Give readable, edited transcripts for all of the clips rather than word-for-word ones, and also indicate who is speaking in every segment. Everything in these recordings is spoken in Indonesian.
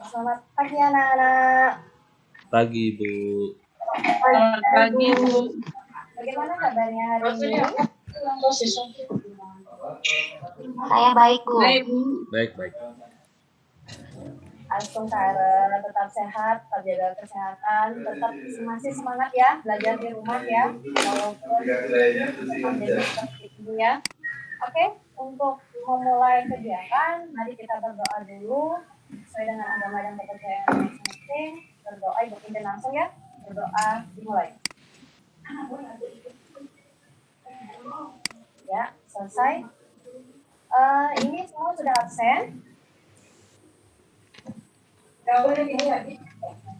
Speaker 1: Selamat pagi anak-anak.
Speaker 2: Pagi, Bu.
Speaker 3: Selamat pagi, Bu.
Speaker 1: Bagaimana kabarnya hari ini?
Speaker 4: Saya baik, Bu.
Speaker 3: Baik, Bu.
Speaker 2: Baik.
Speaker 1: Astungkara, tetap sehat, tetap jaga kesehatan, tetap masih semangat ya, belajar di rumah ya, walaupun pandemi seperti ini ya. Oke, untuk memulai kegiatan, mari kita berdoa dulu sesuai dengan agama dan kepercayaan masing-masing. Berdoa ibu pimpin langsung ya. Berdoa dimulai. Ya, selesai. Ini semua sudah absen.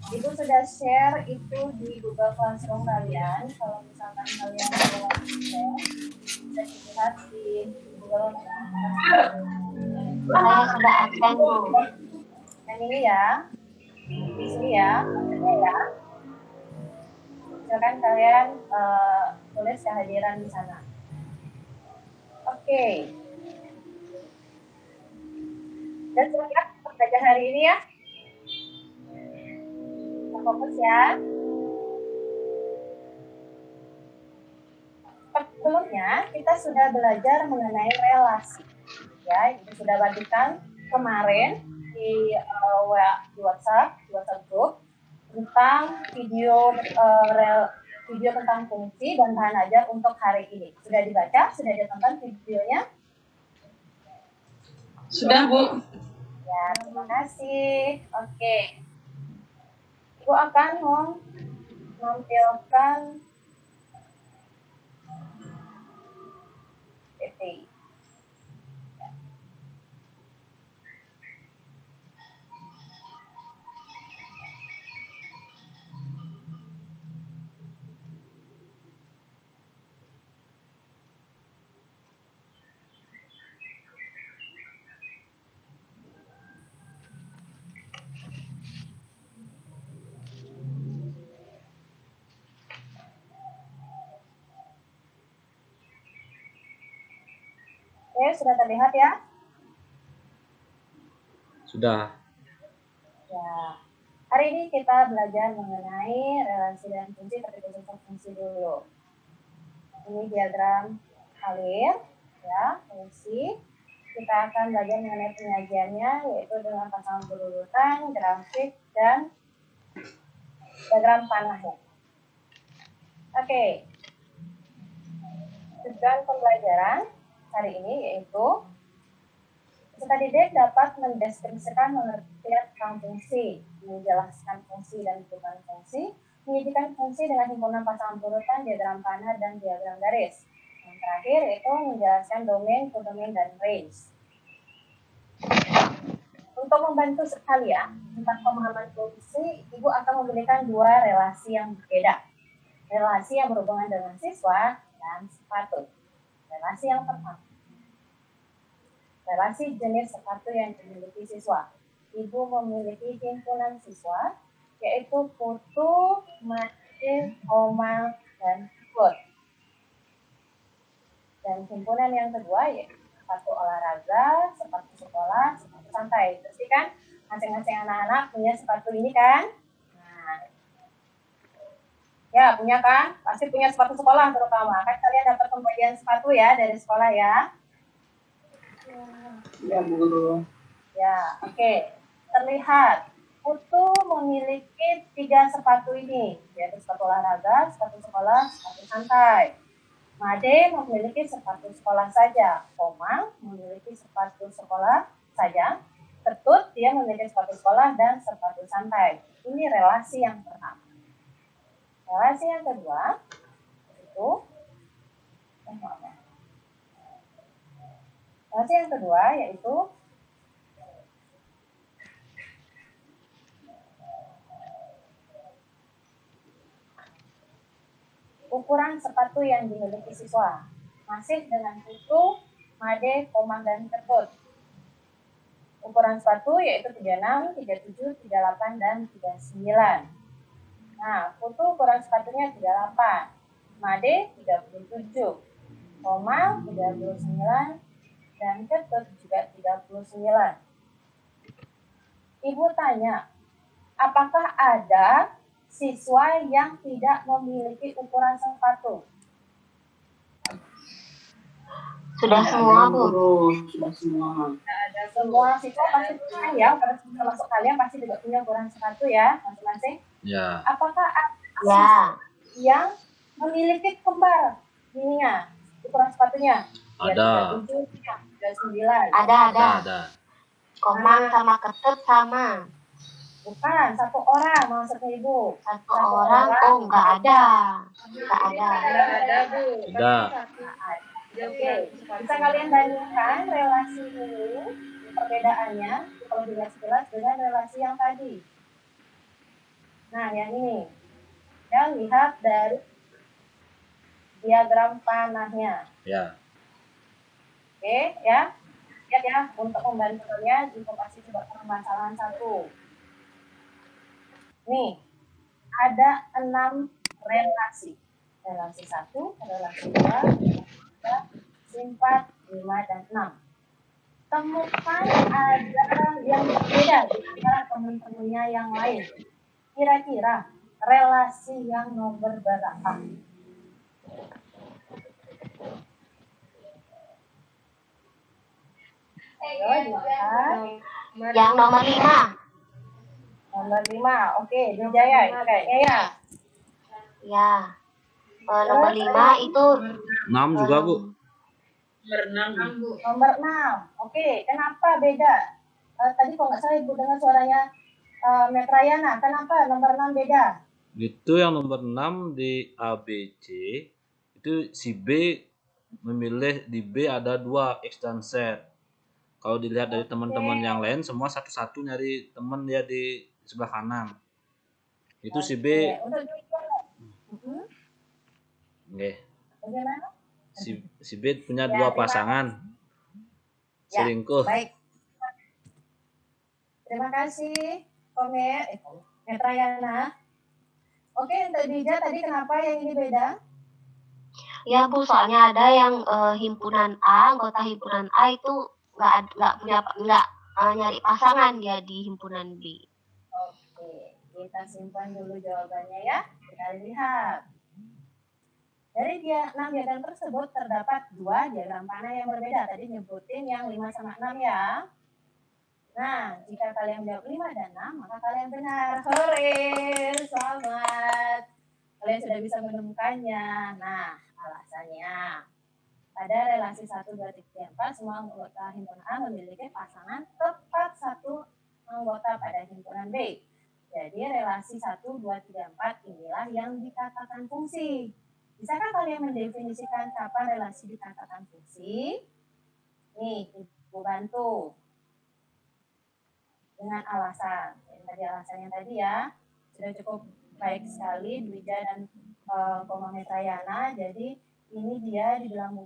Speaker 1: Ibu sudah share itu di Google Classroom kalian. Kalau misalkan kalian mau share, bisa dilihat di Google Classroom.
Speaker 4: Saya sudah absen, Bu.
Speaker 1: Yang ini ya, di sini ya, silakan kalian tulis kehadiran di sana. Oke. Dan siap untuk belajar hari ini ya. Kita fokus ya. Sebelumnya kita sudah belajar mengenai relasi. Ya, itu sudah bagikan kemarin di WhatsApp group tentang video tentang fungsi dan bahan ajar untuk hari ini. Sudah dibaca? Sudah ditonton videonya?
Speaker 3: Sudah, Bu.
Speaker 1: Ya, terima kasih. Oke. Ibu akan menampilkan PT. Oke, sudah terlihat ya?
Speaker 2: Sudah.
Speaker 1: Ya. Hari ini kita belajar mengenai relasi dan fungsi, tapi khususnya fungsi dulu. Ini diagram alir, ya, fungsi. Kita akan belajar mengenai penyajiannya, yaitu dengan pasangan berurutan, grafik, dan diagram panahnya. Oke. Tujuan pembelajaran hari ini yaitu peserta didik dapat mendeskripsikan pengertian tentang fungsi, menjelaskan fungsi dan bukan fungsi, menyajikan fungsi dengan himpunan pasangan urutan, diagram panah, dan diagram garis. Yang terakhir itu menjelaskan domain, kodomain, dan range. Untuk membantu sekalian tentang pemahaman fungsi, Ibu akan memberikan dua relasi yang berbeda. Relasi yang berhubungan dengan siswa dan sepatu. Relasi yang pertama. Relasi jenis sepatu yang dimiliki siswa. Ibu memiliki himpunan siswa, yaitu Putu, Made, Omal, dan Put. Dan himpunan yang kedua yaitu sepatu olahraga, sepatu sekolah, sepatu santai. Pasti kan masing-masing anak-anak punya sepatu ini kan? Nah, ya punya kan? Pasti punya sepatu sekolah terutama. Kan kalian dapat pembagian sepatu ya dari sekolah ya?
Speaker 3: Ya, Bu.
Speaker 1: Ya, oke. Terlihat Putu memiliki 3 sepatu ini, yaitu sepatu olahraga, sepatu sekolah, sepatu santai. Made memiliki sepatu sekolah saja. Komang memiliki sepatu sekolah saja. Ketut dia memiliki sepatu sekolah dan sepatu santai. Ini relasi yang pertama. Relasi yang kedua itu relasi yang kedua yaitu ukuran sepatu yang dimiliki siswa. Masih dengan Putu, Made, Komang, dan Ketut. Ukuran sepatu yaitu 36, 37, 38, dan 39. Nah, Putu ukuran sepatunya 38, Made 37, Komang 39, dan Ketut juga 39. Ibu tanya, apakah ada siswa yang tidak memiliki ukuran sepatu?
Speaker 4: Sudah semua, Bu.
Speaker 3: Guru, sudah semua.
Speaker 1: Ada semua siswa pasti punya ya, termasuk kalian pasti juga punya ukuran sepatu ya, masing-masing.
Speaker 2: Ya.
Speaker 1: Apakah ada
Speaker 4: Ya,
Speaker 1: yang memiliki kembar ininya, ukuran sepatunya?
Speaker 2: Ada.
Speaker 1: 37, 39.
Speaker 4: ada. Komang sama ketep sama.
Speaker 1: Bukan, satu orang maksudnya Ibu.
Speaker 4: Satu orang, oh nggak ada. Nggak ada.
Speaker 3: Ada, Bu.
Speaker 2: Tidak.
Speaker 1: Oke, bisa kalian bandingkan relasi ini, perbedaannya, kalau jelas-jelas dengan relasi yang tadi. Nah, yang ini. Ya, lihat dari diagram panahnya.
Speaker 2: Ya.
Speaker 1: Oke, ya. Lihat ya, untuk membantu kalian, Ibu kasih coba permasalahan 1. Nih, ada 6 relasi. Relasi 1, relasi 2, 3, 4, 5, dan 6. Temukan ada yang berbeda di antara teman-temannya yang lain. Kira-kira relasi yang nomor berapa? Ayo dilihat.
Speaker 4: Yang nomor 5.
Speaker 1: Nomor 5, oke, Wijaya, kayaknya ya.
Speaker 4: Ya. Nomor 5 itu
Speaker 2: 6 juga, Bu.
Speaker 3: Nomor 6, Bu.
Speaker 1: Nomor 6, oke, kenapa beda? Tadi kok nggak salah Ibu dengar suaranya Metrayana, kenapa nomor 6 beda?
Speaker 2: Itu yang nomor 6 di ABC. Itu si B memilih di B ada 2 X dan Z. Kalau dilihat dari teman-teman yang lain semua satu-satu nyari teman dia di sebelah kanan. Itu si B.
Speaker 1: Untuk
Speaker 2: Oke.
Speaker 1: bagaimana?
Speaker 2: Si B punya 2 pasangan. Selingkuh.
Speaker 1: Baik. Terima kasih, Metrayana. Oke, untuk Dija tadi kenapa yang ini beda?
Speaker 4: ya Bu, soalnya ada yang himpunan A, anggota himpunan A itu nggak nyari pasangan dia di himpunan B.
Speaker 1: Oke, kita simpan dulu jawabannya ya. Kita lihat. Dari 6 diagram tersebut terdapat 2 diagram panah yang berbeda. Tadi nyebutin yang 5 sama 6 ya. Nah, jika kalian jawab 5 dan 6, maka kalian benar. Hore, selamat. Kalian sudah bisa menemukannya. Nah, alasannya. Pada relasi 1, 2, 3, 4, semua anggota himpunan A memiliki pasangan tepat satu anggota pada himpunan B. Jadi relasi 1, 2, 3, 4 inilah yang dikatakan fungsi. Bisakah kalian mendefinisikan kapan relasi dikatakan fungsi? Nih, Ibu bantu. Dengan alasan. Alasannya tadi ya, sudah cukup baik sekali Dwija dan Koma Metrayana. Jadi ini dia dibilang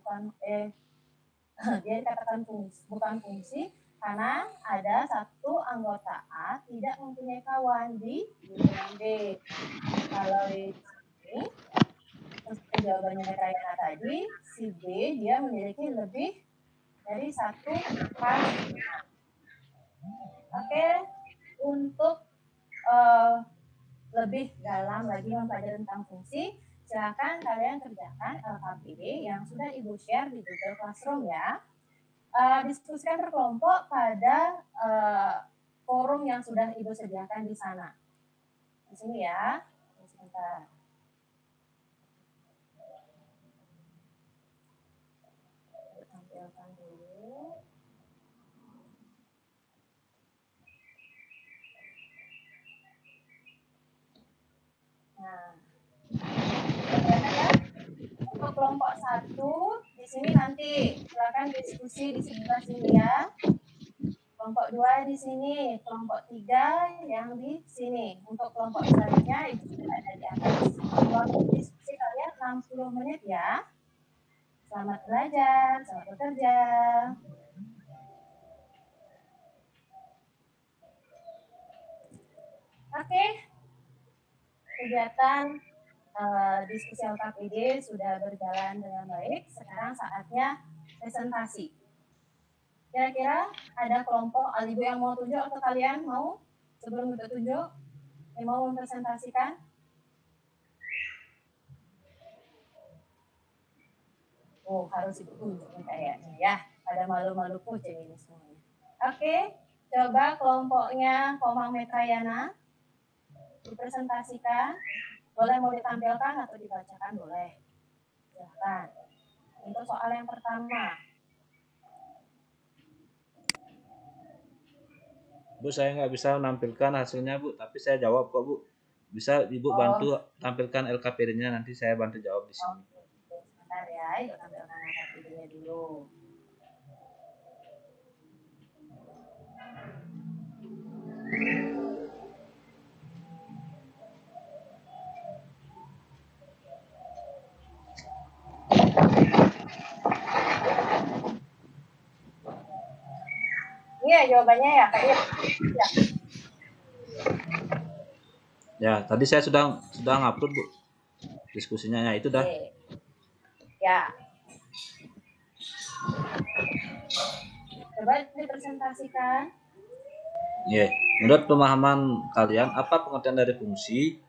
Speaker 1: dia dikatakan bukan fungsi karena ada satu anggota A tidak mempunyai kawan di himpunan B. Kalau ini jawabannya Metrayana tadi, si B dia memiliki lebih dari satu pasangan. Oke, untuk lebih dalam lagi mempelajari tentang fungsi, silakan kalian kerjakan LKPD yang sudah Ibu share di Google Classroom ya. Diskusikan berkelompok pada forum yang sudah Ibu sediakan di sana. Di sini ya. Sebentar. Tampilkan dulu. Nah, untuk kelompok 1 di sini nanti silakan diskusi di sebelah sini ya. Kelompok 2 di sini, kelompok 3 yang di sini. Untuk kelompok selanjutnya itu sudah ada di atas. Waktu diskusi kalian 60 menit ya. Selamat belajar, selamat bekerja. Oke, kegiatan diskusi LKPD sudah berjalan dengan baik. Sekarang saatnya presentasi. Kira-kira ada kelompok Ibu yang mau tunjuk atau kalian mau sebelum Ibu tunjuk, yang mau mempresentasikan? Oh, harus Ibu tunjuk nih kayaknya ya. Ada malu-malu kucing ini semuanya. Oke, coba kelompoknya Komang Metrayana dipresentasikan. Boleh mau ditampilkan atau dibacakan boleh. Silahkan. Untuk soal yang pertama.
Speaker 2: Bu, saya nggak bisa menampilkan hasilnya, Bu, tapi saya jawab kok, Bu. Bisa Ibu bantu tampilkan LKPD-nya, nanti saya bantu jawab di sini.
Speaker 1: Oke, sebentar ya, yuk tampilkan LKPD-nya dulu. Iya, jawabannya ya, Kak Ir. Ya.
Speaker 2: Ya, tadi saya sudah ngupload, Bu. Diskusinya ya, itu dah.
Speaker 1: Oke. Ya. Coba dipresentasikan.
Speaker 2: Ya, menurut pemahaman kalian, apa pengertian dari fungsi?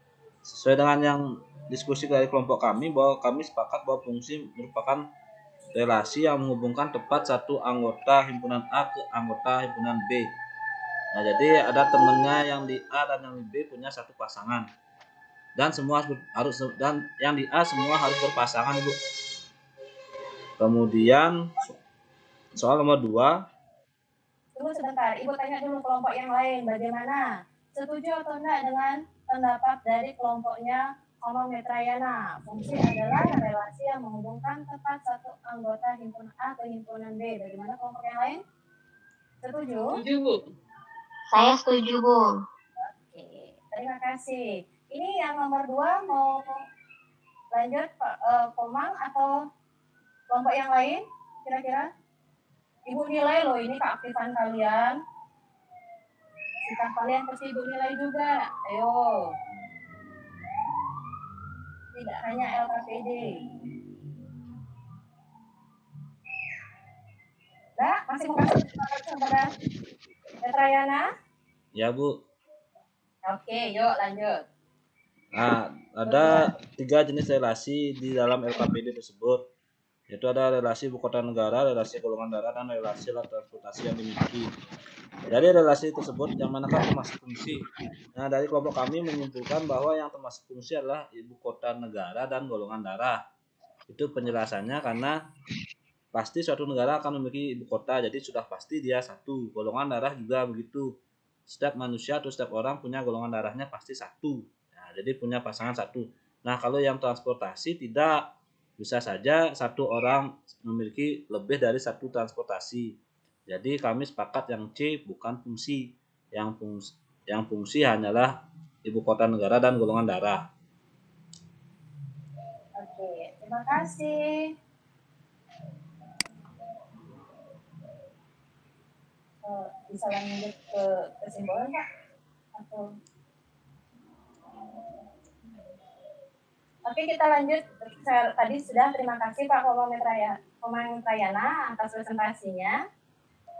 Speaker 2: Sesuai dengan yang diskusi dari kelompok kami, bahwa kami sepakat bahwa fungsi merupakan relasi yang menghubungkan tepat satu anggota himpunan A ke anggota himpunan B. Nah, jadi ada temennya yang di A dan yang di B punya satu pasangan. Dan semua harus dan yang di A semua harus berpasangan, Bu. Kemudian soal nomor 2.
Speaker 1: Tunggu sebentar, Ibu tanya dulu kelompok yang lain bagaimana? Setuju atau enggak dengan pendapat dari kelompoknya Komang Metrayana? Fungsi adalah relasi yang menghubungkan tepat satu anggota himpunan A ke himpunan B. Bagaimana kelompok yang lain? Setuju?
Speaker 3: Setuju, Bu.
Speaker 4: Saya setuju, Bu.
Speaker 1: Oke, terima kasih. Ini yang nomor 2 mau lanjut Pak Komang atau kelompok yang lain? Kira-kira? Ibu nilai loh ini keaktifan kalian. Sikap kalian pasti Ibu nilai juga. Ayo. Tidak hanya LKPD. Nah, masih mau kasih kesempatan kepada Petrayana?
Speaker 2: Ya, Bu.
Speaker 1: Oke, yuk lanjut.
Speaker 2: Nah, ada 3 jenis relasi di dalam LKPD tersebut, yaitu ada relasi ibu kota negara, relasi golongan darah, dan relasi alat transportasi yang dimiliki. Dari relasi tersebut, yang manakah termasuk fungsi? Nah, dari kelompok kami menyimpulkan bahwa yang termasuk fungsi adalah ibu kota negara dan golongan darah. Itu penjelasannya karena pasti suatu negara akan memiliki ibu kota, jadi sudah pasti dia satu. Golongan darah juga begitu. Setiap manusia atau setiap orang punya golongan darahnya pasti satu. Nah, jadi punya pasangan satu. Nah, kalau yang transportasi tidak, bisa saja satu orang memiliki lebih dari satu transportasi. Jadi kami sepakat yang C bukan fungsi. Yang fungsi hanyalah ibu kota negara dan golongan darah.
Speaker 1: Oke, terima kasih. Bisa lanjut ke kesimpulan Pak? Atau Oke, kita lanjut. Tadi sudah terima kasih Pak Komang Metrayana atas presentasinya.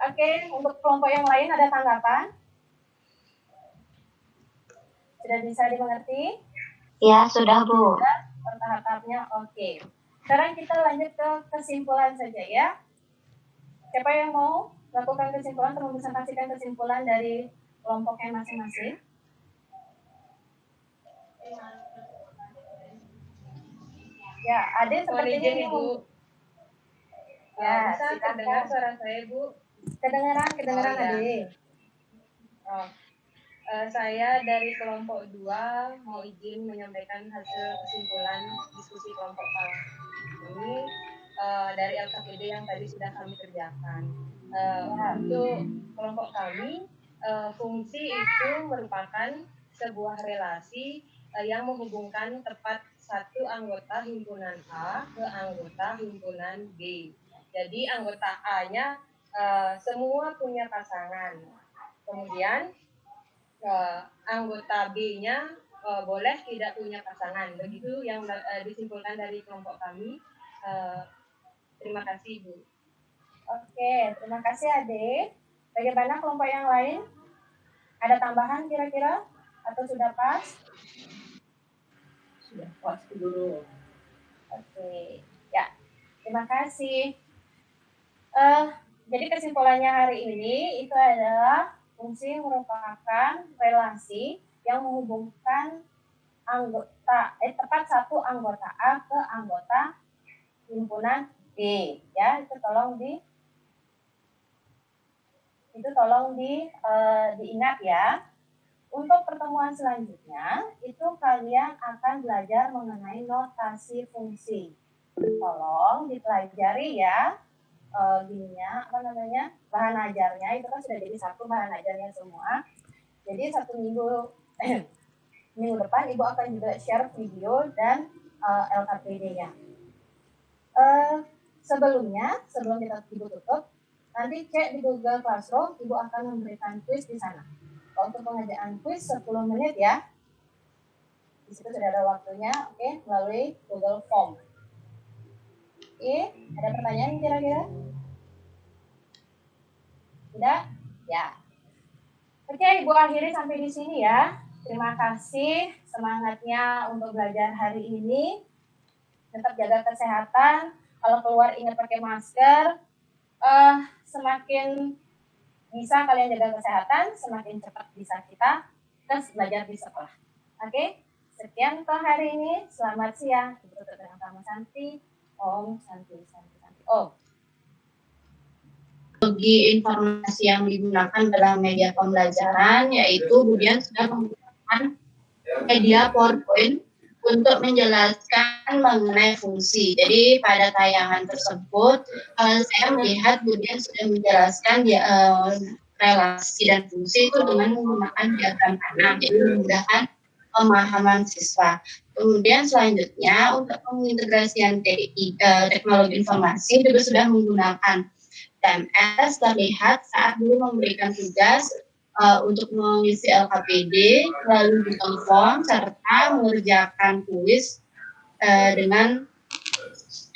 Speaker 1: Oke, untuk kelompok yang lain ada tanggapan? Sudah bisa dimengerti?
Speaker 4: Ya, sudah, Bu.
Speaker 1: Tahap-tahapnya oke. Sekarang kita lanjut ke kesimpulan saja ya. Siapa yang mau melakukan kesimpulan atau mempresentasikan kesimpulan dari kelompoknya masing-masing? Ya, Ade sepertinya
Speaker 3: Izin,
Speaker 1: ini
Speaker 3: Ibu.
Speaker 1: Ya,
Speaker 3: Bisa
Speaker 1: silakan.
Speaker 3: terdengar suara saya, Bu?
Speaker 1: Kedengeran
Speaker 3: Oh, ya.
Speaker 1: Ade.
Speaker 3: Oh. Saya dari kelompok 2 mau izin menyampaikan hasil kesimpulan diskusi kelompok kami dari LKPD yang tadi sudah kami kerjakan. Untuk kelompok kami, fungsi itu merupakan sebuah relasi yang menghubungkan tepat satu anggota himpunan A ke anggota himpunan B. Jadi anggota A-nya semua punya pasangan. Kemudian anggota B-nya boleh tidak punya pasangan. Begitu yang disimpulkan dari kelompok kami. Terima kasih, Bu. Oke, terima kasih Ade. Bagaimana kelompok yang lain?
Speaker 1: Ada tambahan kira-kira atau sudah pas?
Speaker 3: Sudah pas dulu.
Speaker 1: Oke, ya. Terima kasih. Jadi kesimpulannya hari ini itu adalah fungsi merupakan relasi yang menghubungkan tepat satu anggota A ke anggota himpunan B, ya. Itu tolong diingat ya. Untuk pertemuan selanjutnya itu kalian akan belajar mengenai notasi fungsi. Tolong dipelajari ya. Bahan ajarnya itu kan sudah jadi satu bahan ajarnya semua. Jadi 1 minggu minggu depan Ibu akan juga share video dan LKPD-nya. Sebelum Ibu tutup, nanti cek di Google Classroom, Ibu akan memberikan quiz di sana. Untuk pengerjaan quiz 10 menit ya. Di situ sudah ada waktunya, oke, melalui Google Form. Oke, ada pertanyaan kira-kira? Tidak? Ya. Oke, Ibu akhiri sampai di sini ya. Terima kasih semangatnya untuk belajar hari ini. Tetap jaga kesehatan. Kalau keluar ingat pakai masker. Semakin bisa kalian jaga kesehatan, semakin cepat bisa kita belajar di sekolah. Oke, sekian untuk hari ini. Selamat siang. Ibu tutup dengan Sama Santi. Om Santi Santi Santi. Om.
Speaker 5: Teknologi informasi yang digunakan dalam media pembelajaran yaitu Budian sudah menggunakan media PowerPoint untuk menjelaskan mengenai fungsi. Jadi pada tayangan tersebut saya melihat Budian sudah menjelaskan relasi dan fungsi itu dengan menggunakan diagram kanan, jadi memudahkan pemahaman siswa. Kemudian selanjutnya untuk pengintegrasian teknologi informasi juga sudah menggunakan TMS. Terlihat saat guru memberikan tugas untuk mengisi LKPD melalui Google Form serta mengerjakan kuis dengan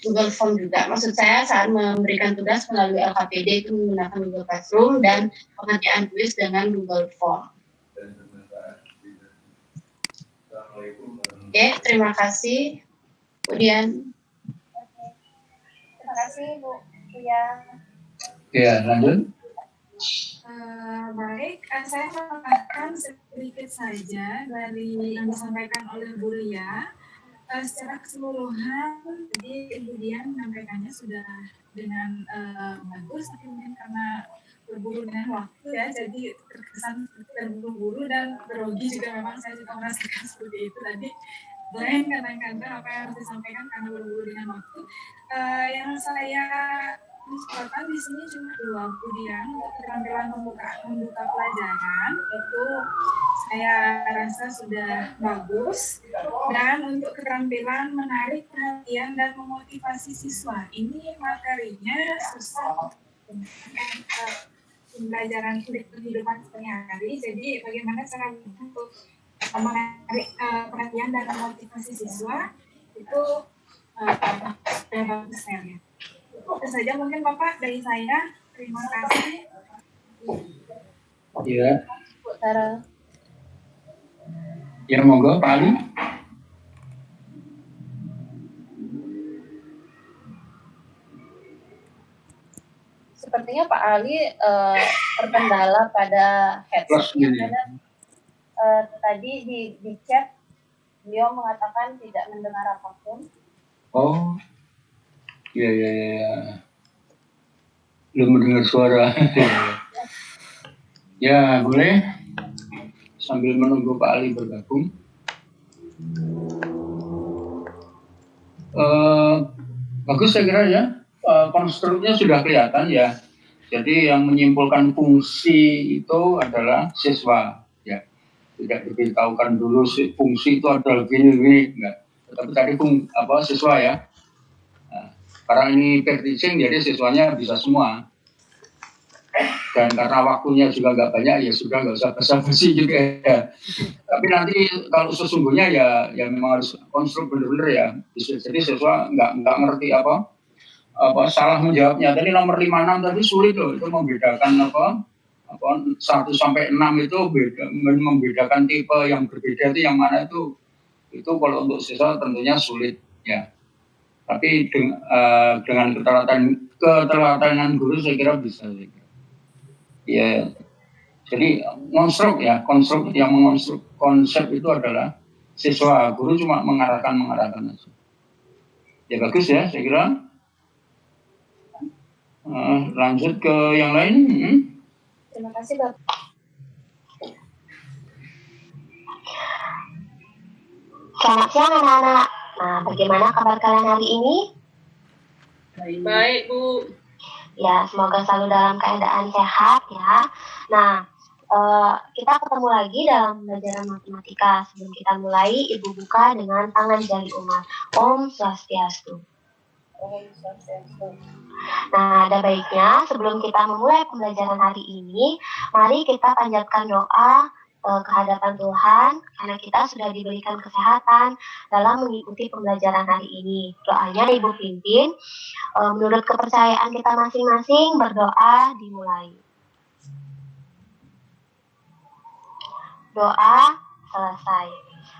Speaker 5: Google Form juga. Maksud saya saat memberikan tugas melalui LKPD itu menggunakan Google Classroom dan pengerjaan kuis dengan Google Form. Oke, terima kasih. Kemudian.
Speaker 1: Terima kasih Bu Buya.
Speaker 6: Ya, lanjut.
Speaker 7: Baik, saya menambahkan sedikit saja dari yang disampaikan oleh Bu Lia. Secara keseluruhan, jadi Ibu Dian menyampaikannya sudah dengan bagus, tapi mungkin karena berburu dengan waktu ya, jadi terkesan terburu-buru dan grogi juga. Memang saya juga merasakan seperti itu tadi. Blank kadang-kadang apa yang harus disampaikan karena berburu dengan waktu. Yang saya misalkan di sini cuma 2 Budian untuk keterampilan membuka pelajaran itu saya rasa sudah bagus, dan untuk keterampilan menarik perhatian dan memotivasi siswa ini materinya susah pembelajaran kehidupan sehari-hari. Jadi bagaimana cara untuk menarik perhatian dan memotivasi siswa itu sudah bagus saya lihat. Itu saja mungkin Bapak dari saya. Terima kasih.
Speaker 6: Ya.
Speaker 1: Sarah.
Speaker 6: Ya, monggo Pak Ali.
Speaker 1: Sepertinya Pak Ali terkendala pada headsetnya karena tadi di chat beliau mengatakan tidak mendengar apapun.
Speaker 6: Oh, ya. Belum mendengar suara. Ya, boleh. Sambil menunggu Pak Ali bergabung. Bagus saya kira ya. Konstruknya sudah kelihatan ya. Jadi yang menyimpulkan fungsi itu adalah siswa. Ya, tidak diberitahukan dulu fungsi itu adalah gini enggak. Tetapi tadi siswa ya. Nah, karena ini peer teaching jadi siswanya bisa semua. Dan karena waktunya juga nggak banyak ya sudah nggak usah basa-basi juga ya. Tapi nanti kalau sesungguhnya ya memang harus konstruk benar-benar ya. Jadi siswa nggak ngerti apa salah menjawabnya. Tadi nomor 56 tadi sulit loh itu membedakan 1 sampai 6 itu membedakan tipe yang berbeda itu yang mana itu kalau untuk siswa tentunya sulit ya. Tapi dengan keteladanan guru saya kira bisa. Ya, jadi konstruk yang mengonstruk konsep itu adalah siswa, guru cuma mengarahkan aja. Ya bagus ya, saya kira. Lanjut ke yang lain.
Speaker 1: Terima kasih, Bapak.
Speaker 4: Selamat siang anak-anak. Nah, bagaimana kabar kalian hari ini?
Speaker 3: Baik, Bu.
Speaker 4: Ya, semoga selalu dalam keadaan sehat ya. Nah, kita ketemu lagi dalam pembelajaran matematika. Sebelum kita mulai, Ibu buka dengan tangan jari umat. Om Swastiastu. Nah, ada baiknya sebelum kita memulai pembelajaran hari ini, mari kita panjatkan doa kehadapan Tuhan karena kita sudah diberikan kesehatan dalam mengikuti pembelajaran hari ini. Doanya Ibu pimpin menurut kepercayaan kita masing-masing. Berdoa dimulai. Doa selesai.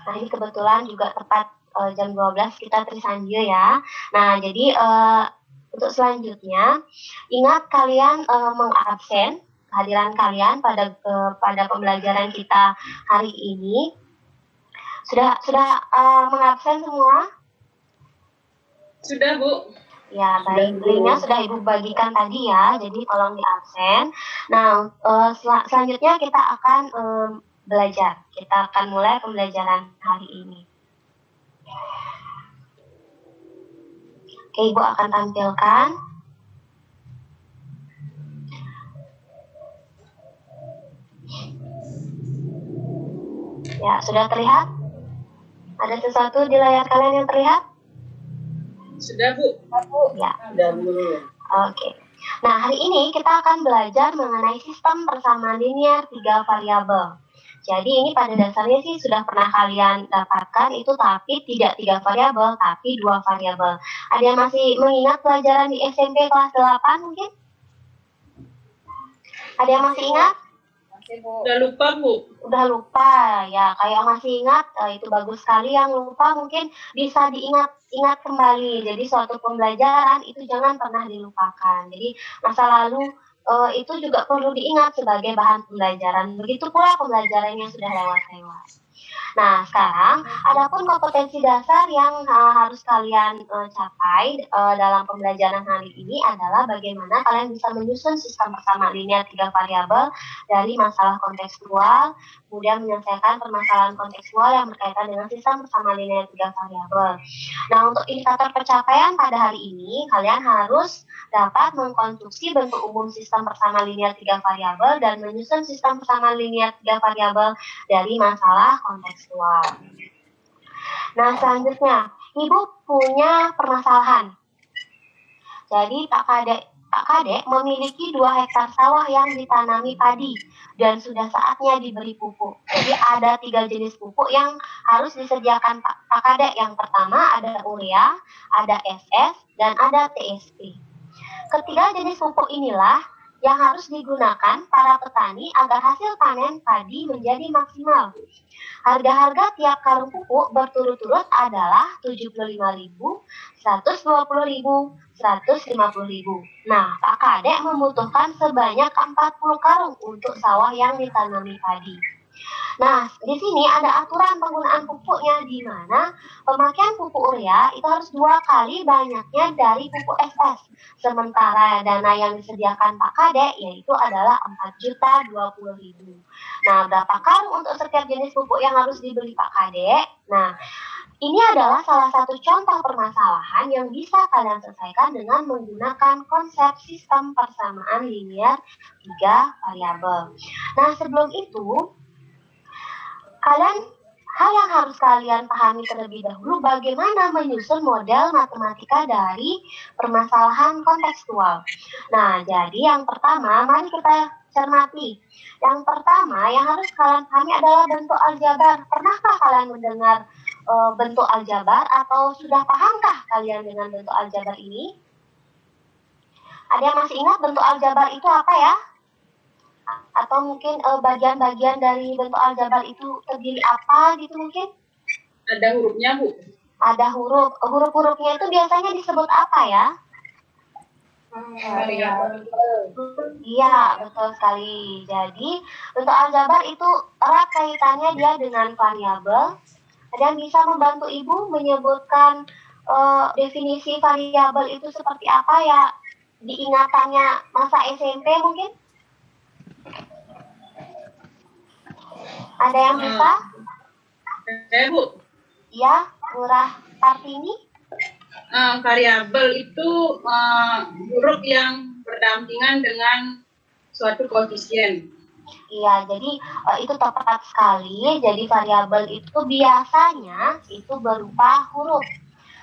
Speaker 4: Nah, ini kebetulan juga tepat jam 12 kita trisanjo ya. Nah, jadi untuk selanjutnya ingat kalian mengabsen kehadiran kalian pada pembelajaran kita hari ini. Sudah mengabsen semua?
Speaker 3: Sudah, Bu.
Speaker 4: Ya, baik. Linknya sudah Ibu bagikan tadi ya, jadi tolong diabsen. Nah, selanjutnya kita akan belajar. Kita akan mulai pembelajaran hari ini. Oke, Ibu akan tampilkan. Ya, sudah terlihat? Ada sesuatu di layar kalian yang terlihat?
Speaker 3: Sudah, Bu.
Speaker 4: Ya.
Speaker 3: Sudah, Bu.
Speaker 4: Oke. Nah, hari ini kita akan belajar mengenai sistem persamaan linear 3 variabel. Jadi ini pada dasarnya sih sudah pernah kalian dapatkan itu, tapi tidak 3 variabel, tapi 2 variabel. Ada yang masih mengingat pelajaran di SMP kelas 8 mungkin? Ada yang masih ingat?
Speaker 3: Udah lupa, Bu.
Speaker 4: Udah lupa ya, kayak masih ingat itu bagus sekali. Yang lupa mungkin bisa diingat kembali. Jadi suatu pembelajaran itu jangan pernah dilupakan. Jadi masa lalu itu juga perlu diingat sebagai bahan pembelajaran. Begitu pula pembelajaran yang sudah lewat. Nah, sekarang adapun kompetensi dasar yang harus kalian capai dalam pembelajaran hari ini adalah bagaimana kalian bisa menyusun sistem persamaan linear 3 variabel dari masalah kontekstual, kemudian menyelesaikan permasalahan kontekstual yang berkaitan dengan sistem persamaan linear 3 variabel. Nah, untuk indikator pencapaian pada hari ini, kalian harus dapat mengkonstruksi bentuk umum sistem persamaan linear 3 variabel dan menyusun sistem persamaan linear 3 variabel dari masalah kontekstual. Nah, selanjutnya, Ibu punya permasalahan. Jadi, Pak Kadek memiliki 2 hektar sawah yang ditanami padi dan sudah saatnya diberi pupuk. Jadi ada 3 jenis pupuk yang harus disediakan Pak Kadek. Yang pertama ada urea, ada SS, dan ada TSP. Ketiga jenis pupuk inilah yang harus digunakan para petani agar hasil panen padi menjadi maksimal. Harga-harga tiap karung pupuk berturut-turut adalah 75.000, 120.000, 150.000. Nah, Pak Kadek membutuhkan sebanyak 40 karung untuk sawah yang ditanami padi. Nah, di sini ada aturan penggunaan pupuknya, di mana pemakaian pupuk urea itu harus 2 kali banyaknya dari pupuk SS. Sementara dana yang disediakan Pak Kadek yaitu adalah 4.020.000. Nah, berapa karung untuk setiap jenis pupuk yang harus dibeli Pak Kadek? Nah, ini adalah salah satu contoh permasalahan yang bisa kalian selesaikan dengan menggunakan konsep sistem persamaan linear 3 variabel. Nah, sebelum itu, hal yang harus kalian pahami terlebih dahulu bagaimana menyusun model matematika dari permasalahan kontekstual. Nah, jadi yang pertama, mari kita cermati. Yang pertama yang harus kalian pahami adalah bentuk aljabar. Pernahkah kalian mendengar bentuk aljabar atau sudah pahamkah kalian dengan bentuk aljabar ini? Ada yang masih ingat bentuk aljabar itu apa ya? Atau mungkin bagian-bagian dari bentuk aljabar itu terdiri apa gitu mungkin?
Speaker 3: Ada hurufnya, Bu.
Speaker 4: Ada huruf-hurufnya itu biasanya disebut apa ya?
Speaker 3: Variabel.
Speaker 4: Iya, betul sekali. Jadi, bentuk aljabar itu erat kaitannya dia dengan variabel. Ada yang bisa membantu Ibu menyebutkan definisi variabel itu seperti apa ya? Diingatannya masa SMP mungkin? Ada yang bisa?
Speaker 3: Bu.
Speaker 4: Iya, Lurah Kartini?
Speaker 3: Variabel itu huruf yang berdampingan dengan suatu koefisien.
Speaker 4: Iya, jadi itu tepat sekali. Jadi variabel itu biasanya itu berupa huruf.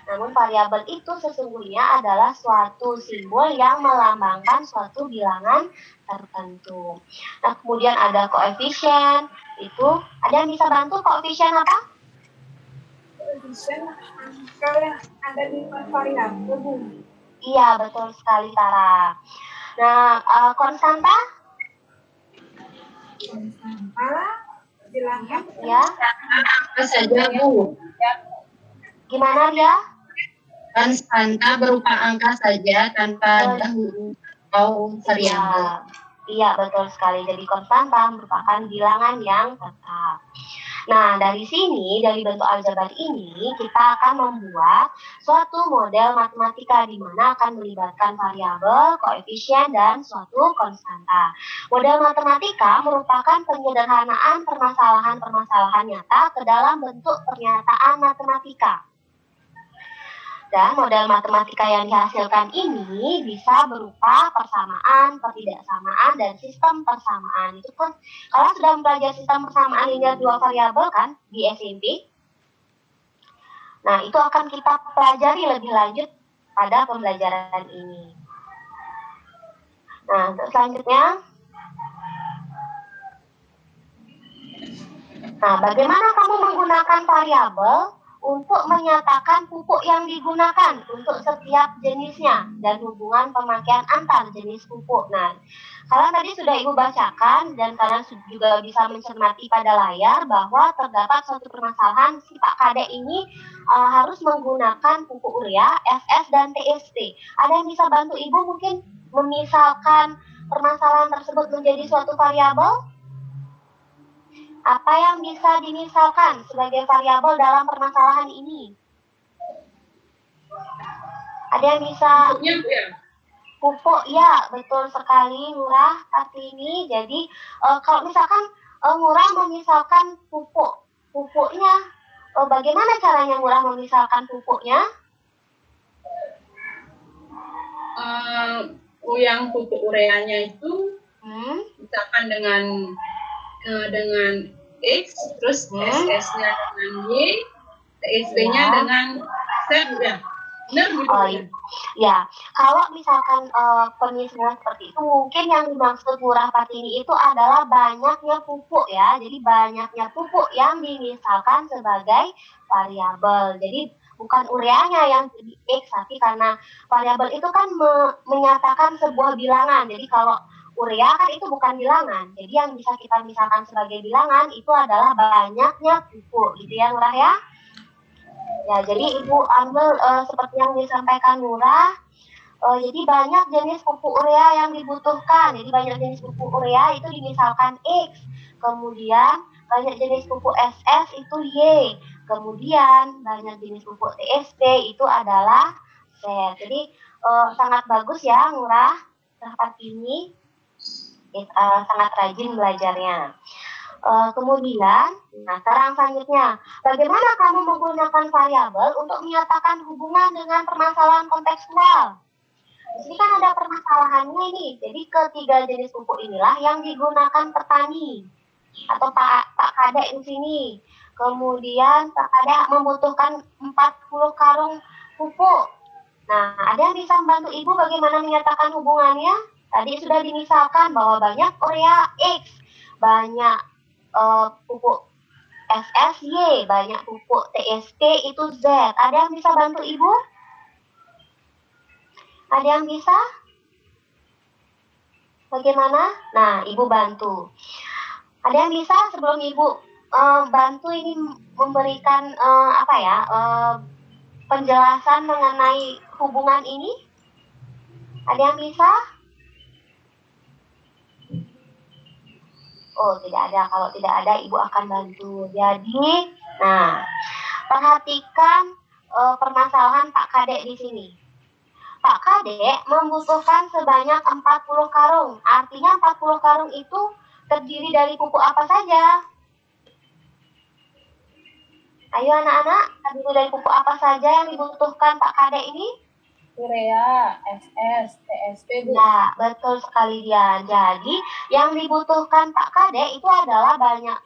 Speaker 4: Namun variabel itu sesungguhnya adalah suatu simbol yang melambangkan suatu bilangan tertentu. Nah, kemudian ada koefisien. Itu ada yang bisa bantu koefisien apa?
Speaker 7: Koefisien angka yang ada di variabel, Bu.
Speaker 4: Iya, betul sekali, Tara. Nah, konstanta?
Speaker 7: Konstanta bilangan
Speaker 4: Ya.
Speaker 5: Apa saja, Bu?
Speaker 4: Gimana dia?
Speaker 5: Konstanta berupa angka saja tanpa ada huruf atau variabel.
Speaker 4: Iya, betul sekali. Jadi konstanta merupakan bilangan yang tetap. Nah, dari sini, dari bentuk aljabar ini, kita akan membuat suatu model matematika di mana akan melibatkan variabel, koefisien, dan suatu konstanta. Model matematika merupakan penyederhanaan permasalahan-permasalahan nyata ke dalam bentuk pernyataan matematika. Dan model matematika yang dihasilkan ini bisa berupa persamaan, ketidaksamaan, dan sistem persamaan. Itu kan kalau sudah belajar sistem persamaan linear dua variabel kan di SMP. Nah, itu akan kita pelajari lebih lanjut pada pembelajaran ini. Nah, untuk selanjutnya. Nah, bagaimana kamu menggunakan variabel untuk menyatakan pupuk yang digunakan untuk setiap jenisnya dan hubungan pemakaian antar jenis pupuk. Nah, kalian tadi sudah Ibu bacakan dan kalian juga bisa mencermati pada layar bahwa terdapat suatu permasalahan si Pak Kadek ini harus menggunakan pupuk urea, SS, dan TSP. Ada yang bisa bantu Ibu mungkin memisalkan permasalahan tersebut menjadi suatu variabel? Apa yang bisa dimisalkan sebagai variabel dalam permasalahan ini? Ada yang bisa? Pupuk, ya, betul sekali, Ngurah Kartini. Jadi, kalau misalkan Ngurah memisalkan pupuknya, bagaimana caranya Ngurah memisalkan pupuknya?
Speaker 3: Yang pupuk ureanya itu, misalkan dengan X, terus SS-nya dengan Y, TSP-nya dengan Z, ya. Benar gitu.
Speaker 4: Oh, ya, kalau misalkan pemisahan seperti itu, mungkin yang dimaksud Ngurah Kartini itu adalah banyaknya pupuk ya. Jadi banyaknya pupuk yang dimisalkan sebagai variabel. Jadi bukan ureanya yang jadi X, tapi karena variabel itu kan menyatakan sebuah bilangan. Jadi kalau urea kan itu bukan bilangan. Jadi yang bisa kita misalkan sebagai bilangan itu adalah banyaknya pupuk, gitu ya Ngurah ya. Ya, jadi Ibu ambil seperti yang disampaikan Ngurah. Jadi banyak jenis pupuk urea yang dibutuhkan. Jadi banyak jenis pupuk urea itu dimisalkan X. Kemudian banyak jenis pupuk SS itu Y. Kemudian banyak jenis pupuk TSP itu adalah Z. Jadi sangat bagus ya Ngurah saat ini. Sangat rajin belajarnya. Kemudian, nah sekarang selanjutnya, bagaimana kamu menggunakan variabel untuk menyatakan hubungan dengan permasalahan kontekstual? Di sini kan ada permasalahannya ini. Jadi ketiga jenis pupuk inilah yang digunakan petani atau Pak Kadek di sini. Kemudian Pak Kadek membutuhkan 40 karung pupuk. Nah, ada yang bisa membantu Ibu bagaimana menyatakan hubungannya? Tadi sudah dimisalkan bahwa banyak urea X, banyak pupuk SSY, banyak pupuk TSP itu Z. Ada yang bisa bantu Ibu? Ada yang bisa? Bagaimana? Nah, Ibu bantu. Ada yang bisa sebelum Ibu bantu ini memberikan penjelasan mengenai hubungan ini? Ada yang bisa? Oh, tidak ada. Kalau tidak ada, Ibu akan bantu. Jadi, nah, perhatikan permasalahan Pak Kadek di sini. Pak Kadek membutuhkan sebanyak 40 karung. Artinya 40 karung itu terdiri dari pupuk apa saja? Ayo anak-anak, terdiri dari pupuk apa saja yang dibutuhkan Pak Kadek ini?
Speaker 1: Urea, SS, TSP, Bu.
Speaker 4: Ya, betul sekali dia. Jadi, yang dibutuhkan Pak Kadek itu adalah banyak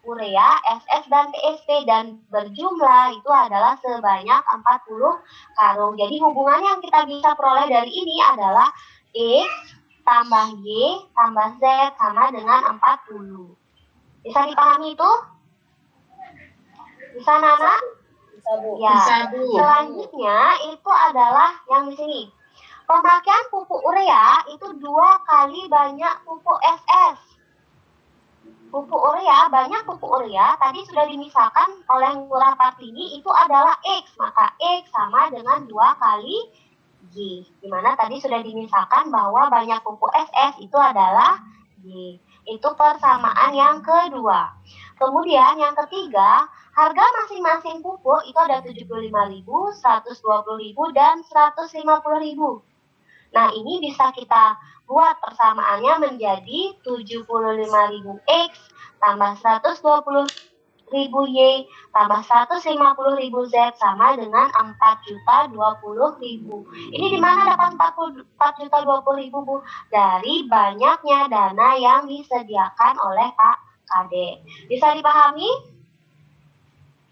Speaker 4: urea, SS, dan TSP. Dan berjumlah itu adalah sebanyak 40 karung. Jadi, hubungan yang kita bisa peroleh dari ini adalah X tambah Y tambah Z sama dengan 40. Bisa dipahami itu? Bisa, Nana?
Speaker 1: Bisa, Bu.
Speaker 4: Ya.
Speaker 5: Bisa, Bu.
Speaker 4: Selanjutnya itu adalah yang di sini. Pemakaian pupuk urea itu 2 kali banyak pupuk SS. Pupuk urea, banyak pupuk urea tadi sudah dimisalkan oleh Ngurah Partini itu adalah X. Maka X sama dengan 2 kali Y. Dimana tadi sudah dimisalkan bahwa banyak pupuk SS itu adalah Y. Itu persamaan yang kedua. Kemudian yang ketiga, harga masing-masing pupuk itu ada 75.000, 120.000, dan 150.000. Nah, ini bisa kita buat persamaannya menjadi 75.000 X tambah 120.000 Y tambah 150.000 Z sama dengan 4.020.000. Ini di mana dapat 4.020.000, Bu? Dari banyaknya dana yang disediakan oleh Pak Kadek. Bisa dipahami?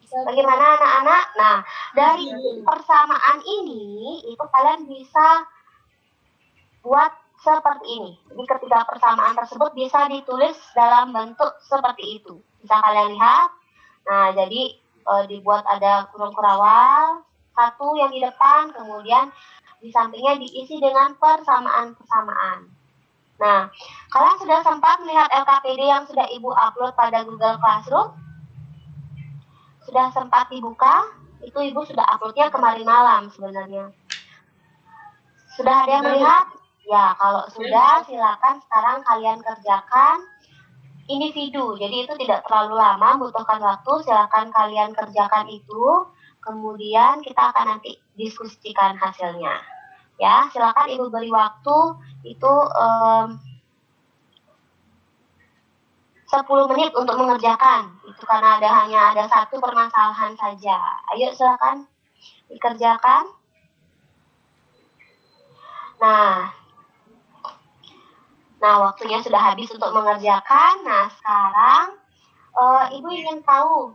Speaker 1: Bisa, Bu.
Speaker 4: Bagaimana anak-anak? Nah, dari persamaan ini itu kalian bisa buat seperti ini. Jadi ketiga persamaan tersebut bisa ditulis dalam bentuk seperti itu. Bisa kalian lihat. Nah, jadi dibuat ada kurung kurawal, satu yang di depan, kemudian di sampingnya diisi dengan persamaan-persamaan. Nah, kalian sudah sempat melihat LKPD yang sudah Ibu upload pada Google Classroom? Sudah sempat dibuka? Itu Ibu sudah uploadnya kemarin malam sebenarnya. Sudah ada yang melihat? Ya, kalau sudah silakan sekarang kalian kerjakan individu. Jadi itu tidak terlalu lama, membutuhkan waktu. Silakan kalian kerjakan itu. Kemudian kita akan nanti diskusikan hasilnya. Ya, silakan Ibu beri waktu itu 10 menit untuk mengerjakan. Itu karena hanya ada satu permasalahan saja. Ayo silakan dikerjakan. Nah, waktunya sudah habis untuk mengerjakan. Nah, sekarang Ibu ingin tahu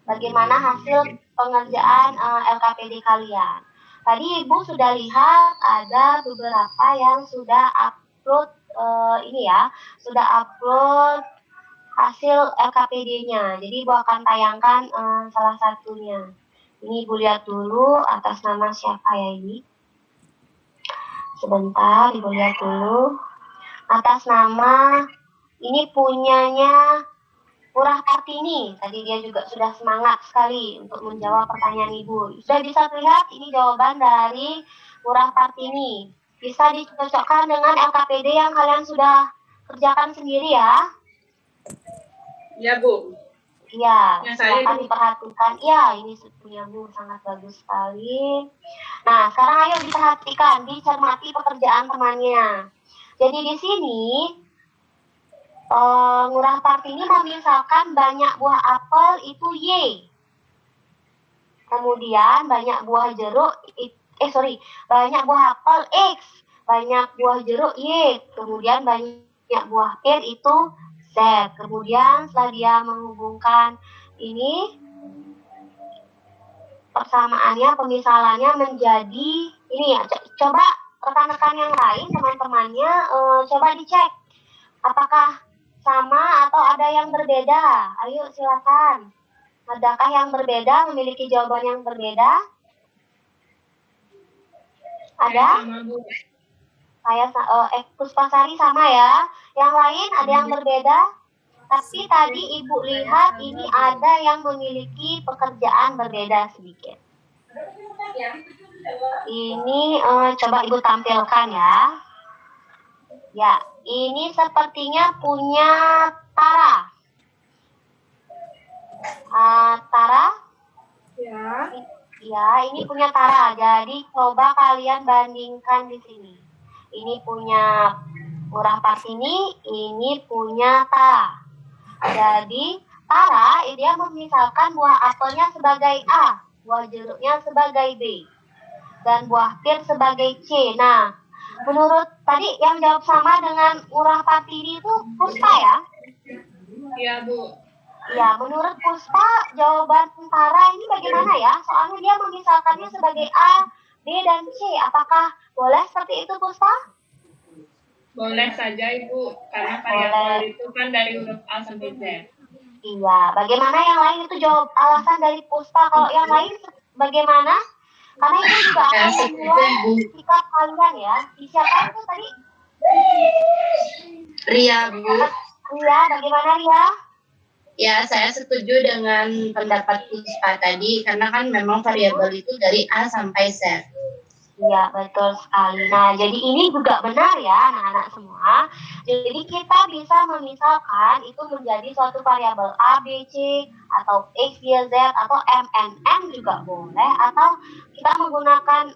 Speaker 4: bagaimana hasil pengerjaan LKPD kalian. Tadi Ibu sudah lihat ada beberapa yang sudah upload sudah upload hasil LKPD-nya. Jadi Ibu akan tayangkan salah satunya. Ini Ibu lihat dulu atas nama siapa ya ini. Sebentar, Ibu lihat dulu. Atas nama ini punyanya Ngurah Partini. Tadi dia juga sudah semangat sekali untuk menjawab pertanyaan Ibu. Sudah bisa lihat ini jawaban dari Ngurah Partini. Bisa dicocokkan dengan LKPD yang kalian sudah kerjakan sendiri ya.
Speaker 5: Ya, Bu.
Speaker 4: Iya,
Speaker 5: Yang saya
Speaker 4: silakan diperhatikan. Iya, ini punya Bu sangat bagus sekali. Nah, sekarang ayo diperhatikan, dicermati pekerjaan temannya. Jadi di sini Ngurah Partini memisalkan banyak buah apel itu Y. Kemudian banyak buah jeruk banyak buah apel X, banyak buah jeruk Y, kemudian banyak buah pir itu Z. Kemudian setelah dia menghubungkan ini persamaannya, pemisalannya menjadi ini ya. Coba rekan-rekan yang lain, teman-temannya, coba dicek apakah sama atau ada yang berbeda. Ayo silakan. Adakah yang berbeda, memiliki jawaban yang berbeda? Ada? Puspasari sama ya. Yang lain ada yang berbeda? Tapi tadi Ibu lihat ini ada yang memiliki pekerjaan berbeda sedikit. Ini coba Ibu tampilkan ya. Ya, ini sepertinya punya Tara. Tara?
Speaker 7: Ya.
Speaker 4: Ya, ini punya Tara. Jadi coba kalian bandingkan di sini. Ini punya Ngurah Partini, ini punya Tara. Jadi Tara dia memisalkan buah apelnya sebagai A, buah jeruknya sebagai B, dan buah pir sebagai C. Nah, menurut tadi yang jawab sama dengan Ngurah Partini itu Puspa ya?
Speaker 3: Iya, Bu.
Speaker 4: Ya, menurut Puspa jawaban Tara ini bagaimana ya? Soalnya dia memisalkannya sebagai A, B, dan C. Apakah boleh seperti itu Puspa?
Speaker 3: Boleh saja, Ibu. Karena variabel itu kan dari huruf A sampai Z.
Speaker 4: Iya, bagaimana yang lain itu jawab alasan dari Puspa. Kalau yang lain bagaimana? Karena itu juga akan membuat sikap kalian ya. Siapa itu tadi?
Speaker 5: Ria, Bu.
Speaker 4: Ria, bagaimana Ria?
Speaker 5: Ya, saya setuju dengan pendapat Puspa tadi, karena kan memang variabel itu dari A sampai Z.
Speaker 4: Iya, betul sekali. Nah, jadi ini juga benar ya anak-anak semua. Jadi kita bisa memisalkan itu menjadi suatu variabel A, B, C, atau X, Y, Z, atau M, N, N juga boleh. Atau kita menggunakan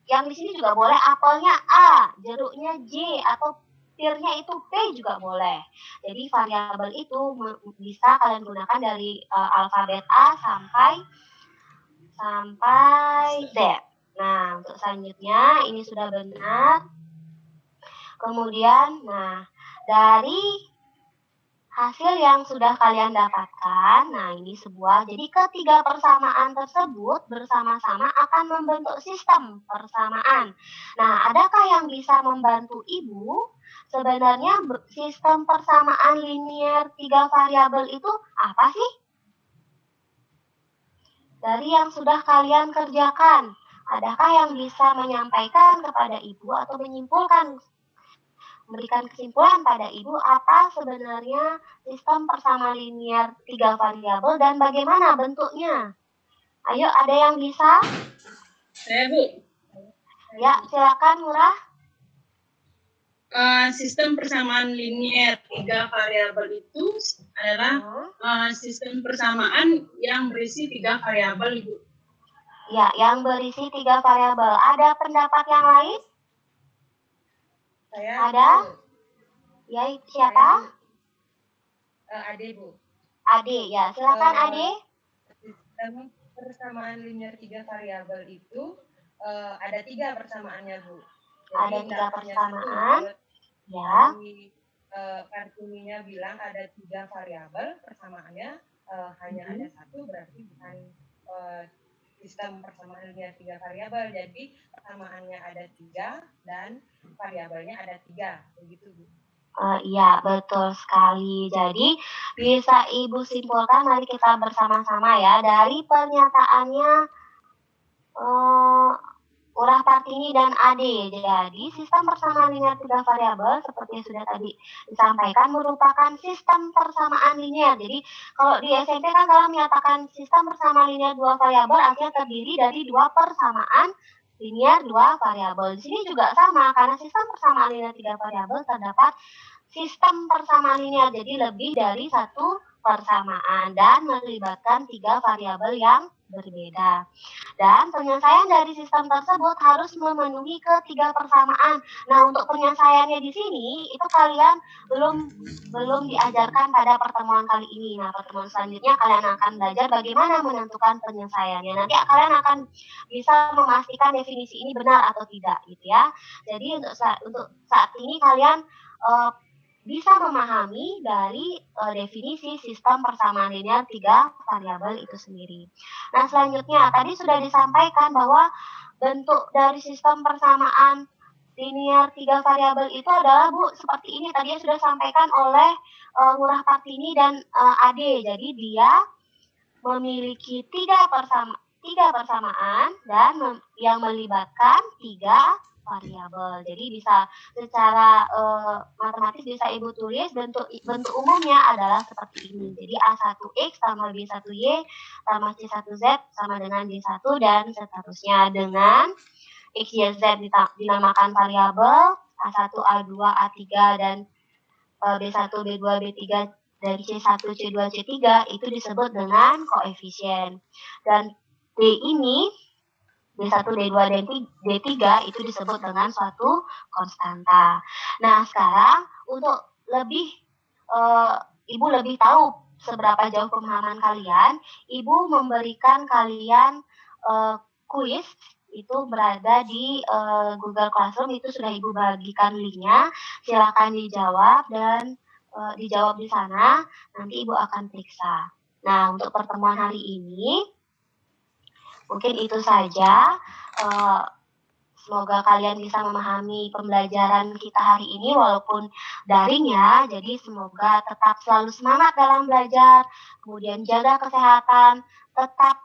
Speaker 4: yang di sini juga boleh apelnya A, jeruknya J, atau pirnya itu P juga boleh. Jadi variabel itu bisa kalian gunakan dari alfabet A sampai Z. Nah, untuk selanjutnya ini sudah benar. Kemudian, nah, dari hasil yang sudah kalian dapatkan, nah ini jadi ketiga persamaan tersebut bersama-sama akan membentuk sistem persamaan. Nah, adakah yang bisa membantu Ibu? Sebenarnya sistem persamaan linear 3 variabel itu apa sih? Dari yang sudah kalian kerjakan, adakah yang bisa menyampaikan kepada Ibu atau memberikan kesimpulan pada Ibu apa sebenarnya sistem persamaan linear 3 variabel dan bagaimana bentuknya? Ayo, ada yang bisa?
Speaker 3: Saya, Bu.
Speaker 4: Ya, silakan Murah.
Speaker 8: Sistem persamaan linear 3 variabel itu adalah sistem persamaan yang berisi 3 variabel, Ibu.
Speaker 4: Ya, yang berisi 3 variabel. Ada pendapat yang lain? Ada? Ya, siapa?
Speaker 3: Ade, Bu.
Speaker 4: Ade, ya. Silakan Ade.
Speaker 3: Sistem persamaan linear 3 variabel itu ada 3 persamaannya, Bu. Jadi,
Speaker 4: ada 3 persamaan. Ya.
Speaker 3: Kartininya bilang ada 3 variabel, persamaannya hanya ada 1, berarti bukan sistem persamaan linear 3 variabel. Jadi persamaannya ada 3 dan variabelnya ada 3, begitu Bu.
Speaker 4: Iya, betul sekali. Jadi bisa Ibu simpulkan, mari kita bersama-sama ya dari pernyataannya Ngurah Partini dan Ade. Jadi sistem persamaan linear 3 variabel seperti yang sudah tadi disampaikan merupakan sistem persamaan linear. Jadi kalau di SMP kan kalau menyatakan sistem persamaan linear 2 variabel artinya terdiri dari 2 persamaan linear 2 variabel. Di sini juga sama karena sistem persamaan linear 3 variabel terdapat sistem persamaan linear. Jadi lebih dari 1 persamaan dan melibatkan 3 variabel yang berbeda. Dan penyelesaian dari sistem tersebut harus memenuhi ketiga persamaan. Nah, untuk penyelesaiannya di sini itu kalian belum diajarkan pada pertemuan kali ini. Nah, pertemuan selanjutnya kalian akan belajar bagaimana menentukan penyelesaiannya. Nanti kalian akan bisa memastikan definisi ini benar atau tidak, gitu ya. Jadi untuk saat ini kalian bisa memahami dari definisi sistem persamaan linear 3 variabel itu sendiri. Nah, selanjutnya tadi sudah disampaikan bahwa bentuk dari sistem persamaan linear 3 variabel itu adalah Bu seperti ini, tadi sudah disampaikan oleh Ngurah Partini dan Ade. Jadi dia memiliki 3 persamaan dan yang melibatkan 3 variabel. Jadi bisa secara matematis bisa Ibu tulis bentuk umumnya adalah seperti ini. Jadi A1X tambah B1Y tambah C1Z sama dengan D1 dan seterusnya dengan X, Y, Z dinamakan variabel, A1, A2, A3 dan B1, B2, B3 dan C1, C2, C3 itu disebut dengan koefisien. Dan D ini D1, D2, dan D3 itu disebut dengan suatu konstanta. Nah, sekarang untuk lebih Ibu lebih tahu seberapa jauh pemahaman kalian, Ibu memberikan kalian kuis itu berada di Google Classroom, itu sudah Ibu bagikan linknya. Silakan dijawab dan dijawab di sana, nanti Ibu akan periksa. Nah, untuk pertemuan hari ini mungkin itu saja. Semoga kalian bisa memahami pembelajaran kita hari ini walaupun daring ya. Jadi semoga tetap selalu semangat dalam belajar, kemudian jaga kesehatan, tetap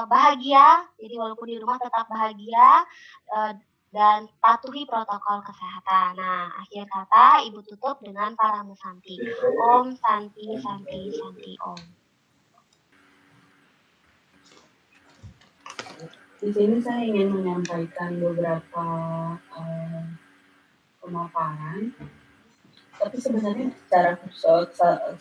Speaker 4: bahagia. Jadi walaupun di rumah tetap bahagia dan patuhi protokol kesehatan. Nah, akhir kata Ibu tutup dengan Parama Santi. Om Santi Santi Santi Om.
Speaker 8: Di sini saya ingin menyampaikan beberapa pemaparan, tapi sebenarnya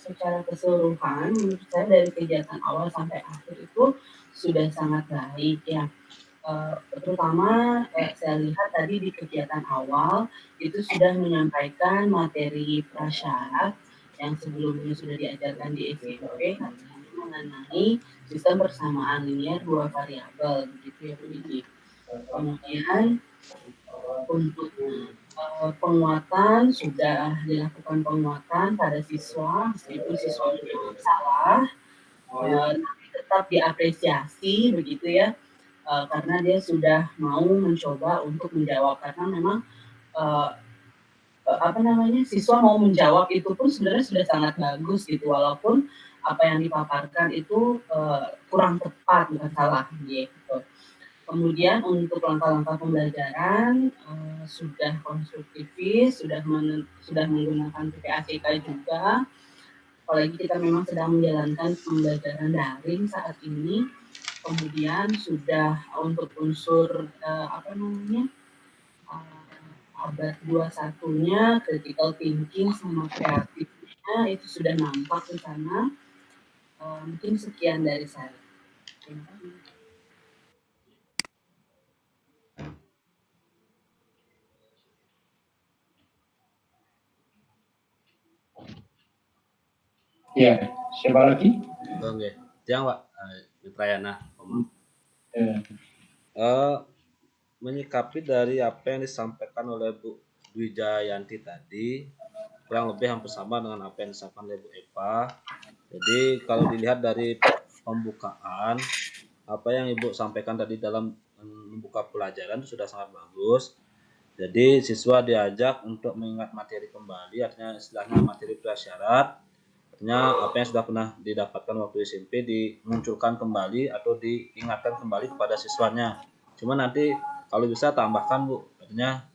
Speaker 8: secara keseluruhan menurut saya dari kegiatan awal sampai akhir itu sudah sangat baik ya. Terutama saya lihat tadi di kegiatan awal itu sudah menyampaikan materi prasyarat yang sebelumnya sudah diajarkan di SMP mengenai sistem persamaan linear dua variabel begitu ya Bu Didi. Kemudian untuk penguatan sudah dilakukan penguatan pada siswa meskipun siswa menjawab salah, tapi tetap diapresiasi begitu ya, karena dia sudah mau mencoba untuk menjawab, karena memang siswa mau menjawab itu pun sebenarnya sudah sangat bagus gitu, walaupun apa yang dipaparkan itu kurang tepat, bukan salah gitu. Kemudian untuk langkah-langkah pembelajaran sudah konstruktivis, sudah menggunakan PPACK juga. Apalagi kita memang sedang menjalankan pembelajaran daring saat ini. Kemudian sudah untuk unsur abad 21-nya, critical thinking sama kreatifnya itu sudah nampak di sana. Mungkin sekian dari saya. Terima kasih.
Speaker 6: Ya, siapa lagi?
Speaker 2: Oke, jangan Pak. Witrayana. Menyikapi dari apa yang disampaikan oleh Bu Dwi Jayanti tadi, kurang lebih hampir sama dengan apa yang disampaikan oleh Bu Eva. Jadi kalau dilihat dari pembukaan, apa yang Ibu sampaikan tadi dalam membuka pelajaran itu sudah sangat bagus. Jadi siswa diajak untuk mengingat materi kembali, artinya istilahnya materi prasyarat. Artinya apa yang sudah pernah didapatkan waktu SMP dimunculkan kembali atau diingatkan kembali kepada siswanya. Cuma nanti kalau bisa tambahkan Bu, artinya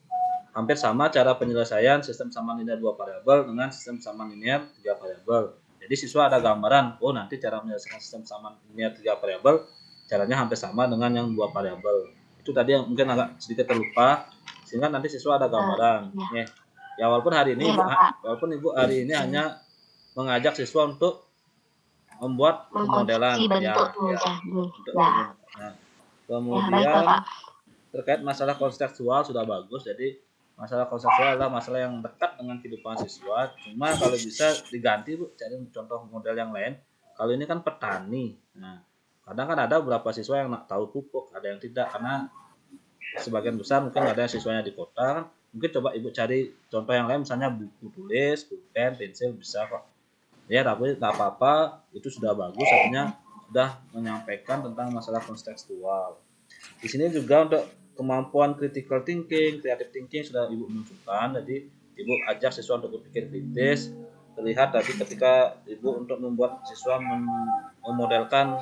Speaker 2: hampir sama cara penyelesaian sistem samaan linear 2 variabel dengan sistem samaan linear 3 variabel. Jadi siswa ada gambaran, oh nanti cara menyelesaikan sistem samaan linear 3 variabel caranya hampir sama dengan yang 2 variabel. Itu tadi yang mungkin agak sedikit terlupa, sehingga nanti siswa ada gambaran. Ya walaupun hari ini Ibu hari ini hanya mengajak siswa untuk membuat pemodelan kemudian terkait masalah kontekstual sudah bagus. Jadi masalah kontekstual adalah masalah yang dekat dengan kehidupan siswa. Cuma kalau bisa diganti Bu, cari contoh model yang lain. Kalau ini kan petani. Nah, kadang kan ada beberapa siswa yang tahu pupuk, ada yang tidak, karena sebagian besar mungkin ada yang siswanya di kota kan. Mungkin coba Ibu cari contoh yang lain, misalnya buku tulis, pulpen, pensil, bisa kok. Ya, tapi nggak apa-apa, itu sudah bagus, artinya sudah menyampaikan tentang masalah kontekstual. Di sini juga untuk kemampuan critical thinking, creative thinking sudah Ibu munculkan. Jadi Ibu ajak siswa untuk berpikir kritis. Terlihat tadi ketika Ibu untuk membuat siswa memodelkan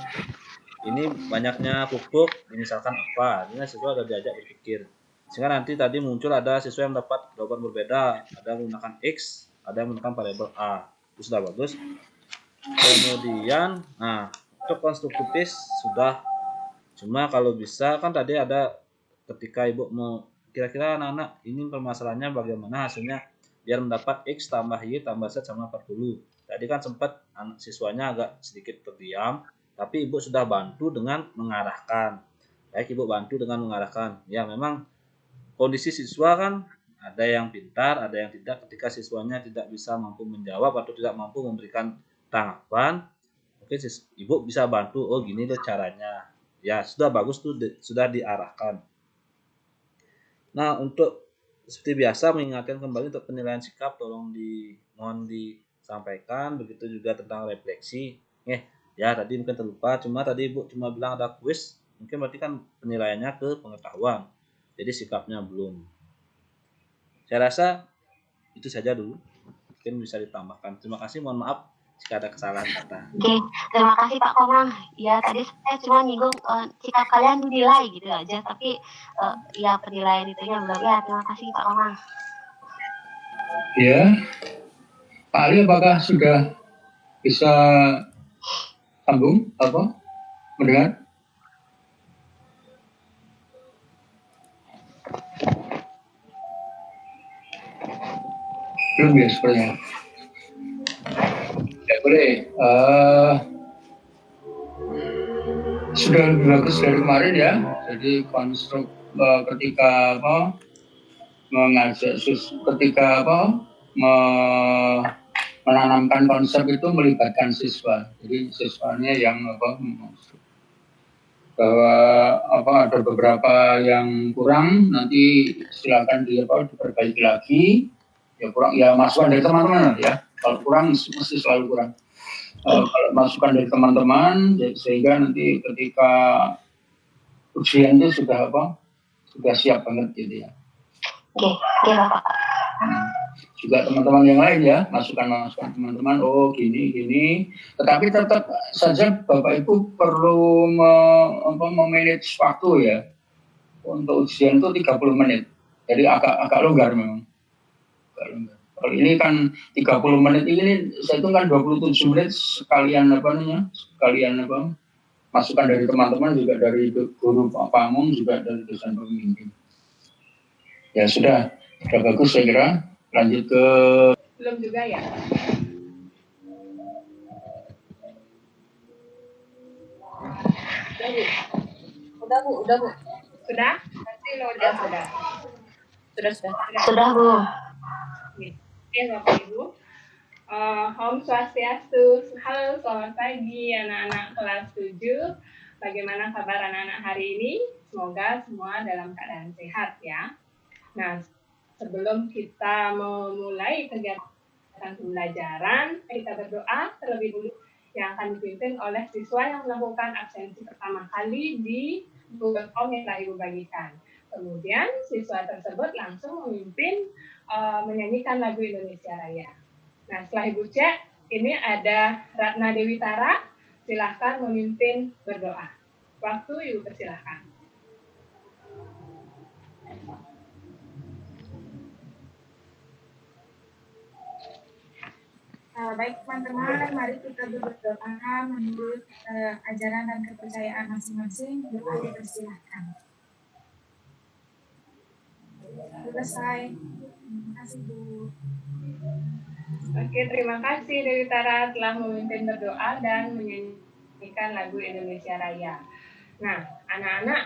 Speaker 2: ini banyaknya pupuk, misalkan apa, ini siswa sudah diajak berpikir. Sehingga nanti tadi muncul ada siswa yang dapat jawaban berbeda, ada yang menggunakan X, ada yang menggunakan variabel A. Itu sudah bagus. Kemudian, nah, untuk konstruktivis sudah. Cuma kalau bisa kan tadi ada ketika ibu mau kira-kira anak-anak ini permasalahannya bagaimana hasilnya biar mendapat X tambah Y tambah Z sama 40. Tadi kan sempat anak siswanya agak sedikit terdiam, tapi ibu sudah bantu dengan mengarahkan. Baik, ibu bantu dengan mengarahkan. Ya memang kondisi siswa kan ada yang pintar, ada yang tidak. Ketika siswanya tidak bisa mampu menjawab atau tidak mampu memberikan tanggapan, mungkin ibu bisa bantu. Oh gini loh caranya. Ya sudah bagus tuh, sudah diarahkan. Nah untuk seperti biasa mengingatkan kembali untuk penilaian sikap tolong mohon disampaikan, begitu juga tentang refleksi. Ya tadi mungkin terlupa, cuma tadi ibu cuma bilang ada kuis, mungkin berarti kan penilaiannya ke pengetahuan, jadi sikapnya belum. Saya rasa itu saja dulu, mungkin bisa ditambahkan. Terima kasih, mohon maaf jika ada kesalahan kata.
Speaker 4: Oke, terima kasih Pak Komang. Ya tadi saya cuma nyinggung sikap kalian dinilai gitu aja, tapi ya penilaian itunya belum. Ya terima kasih Pak Komang.
Speaker 6: Ya, Pak Ali apakah sudah bisa sambung apa mendengar? Belum ya sepertinya. Ya boleh. Sudah lebih bagus dari kemarin ya. Jadi konstruk ketika apa mengajak ketika apa menanamkan konsep itu melibatkan siswa. Jadi siswanya yang apa bahwa apa ada beberapa yang kurang, nanti silakan diperbaiki lagi. Ya kurang ya masukan dari teman-teman ya. Kalau kurang mesti selalu kurang. Kalau masukan dari teman-teman sehingga nanti ketika ujian itu sudah siap banget gitu ya.
Speaker 4: Oke, Bapak.
Speaker 6: Juga teman-teman yang lain ya, masukan teman-teman, oh gini, tetapi tetap saja Bapak Ibu perlu memanage waktu ya. Untuk ujian itu 30 menit, jadi agak longgar memang. Kalau ini kan 30 menit ini saya hitungkan 27 menit sekalian masukan dari teman-teman, juga dari guru Pak Pamung, juga dari dosen pembimbing. Ya sudah bagus saya kira. Lanjut ke
Speaker 3: belum juga ya?
Speaker 1: Udah Bu.
Speaker 3: Sudah? Pasti lo udah sudah.
Speaker 4: Sudah Bu.
Speaker 3: Oke Bapak Ibu. Om Swastiastu, halo selamat pagi anak-anak kelas 7. Bagaimana kabar anak-anak hari ini? Semoga semua dalam keadaan sehat ya. Nah, sebelum kita memulai kegiatan pembelajaran, kita berdoa terlebih dulu yang akan dipimpin oleh siswa yang melakukan absensi pertama kali di Google Form yang telah Ibu bagikan. Kemudian siswa tersebut langsung memimpin menyanyikan lagu Indonesia Raya. Nah, setelah Ibu cek, ini ada Ratna Dewi Tara, silahkan memimpin berdoa. Waktu Ibu persilahkan.
Speaker 7: Baik teman-teman, mari kita berdoa menurut ajaran dan kepercayaan masing-masing. Doa dipersilahkan. Selesai. Terima kasih Bu.
Speaker 3: Oke, terima kasih Dewi Tara telah memimpin berdoa dan menyanyikan lagu Indonesia Raya. Nah, anak-anak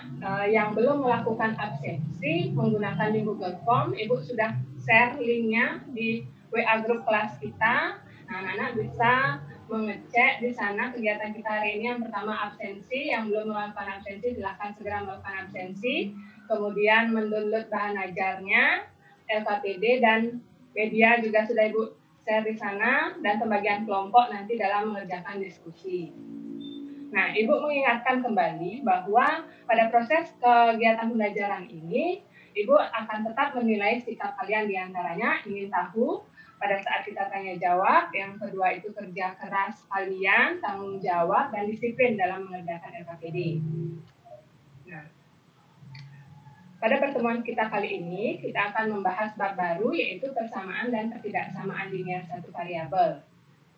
Speaker 3: yang belum melakukan absensi menggunakan link Google Form, Ibu sudah share linknya di WA grup kelas kita. Nah, anak-anak bisa mengecek di sana kegiatan kita hari ini. Yang pertama absensi, yang belum melakukan absensi silahkan segera melakukan absensi. Kemudian mendownload bahan ajarnya, LKPD dan media juga sudah Ibu share di sana, dan pembagian kelompok nanti dalam mengerjakan diskusi. Nah, Ibu mengingatkan kembali bahwa pada proses kegiatan pembelajaran ini, Ibu akan tetap menilai sikap kalian, diantaranya ingin tahu pada saat kita tanya jawab, yang kedua itu kerja keras kalian, tanggung jawab, dan disiplin dalam mengerjakan LKPD. Nah,
Speaker 9: pada pertemuan kita kali ini, kita akan membahas bab baru, yaitu persamaan dan ketidaksamaan linear satu variabel.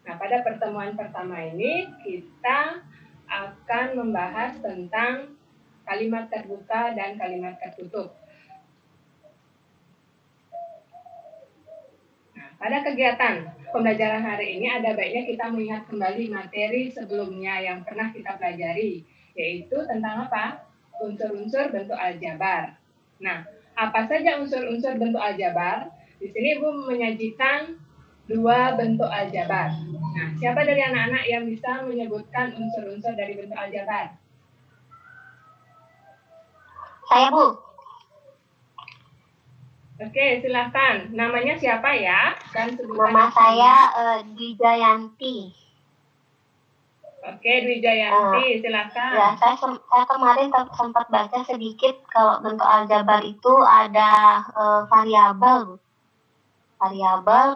Speaker 9: Nah, pada pertemuan pertama ini, kita akan membahas tentang kalimat terbuka dan kalimat tertutup. Nah, pada kegiatan pembelajaran hari ini, ada baiknya kita mengingat kembali materi sebelumnya yang pernah kita pelajari, yaitu tentang apa? Unsur-unsur bentuk aljabar. Nah, apa saja unsur-unsur bentuk aljabar? Di sini Ibu menyajikan 2 bentuk aljabar. Nah, siapa dari anak-anak yang bisa menyebutkan unsur-unsur dari bentuk aljabar?
Speaker 4: Saya, Bu.
Speaker 9: Oke, silahkan. Namanya siapa ya? Dan
Speaker 4: Nama saya Dwijayanti.
Speaker 9: Oke, Dwijayanti, silakan.
Speaker 4: Ya, saya kemarin sempat baca sedikit kalau bentuk aljabar itu ada variabel,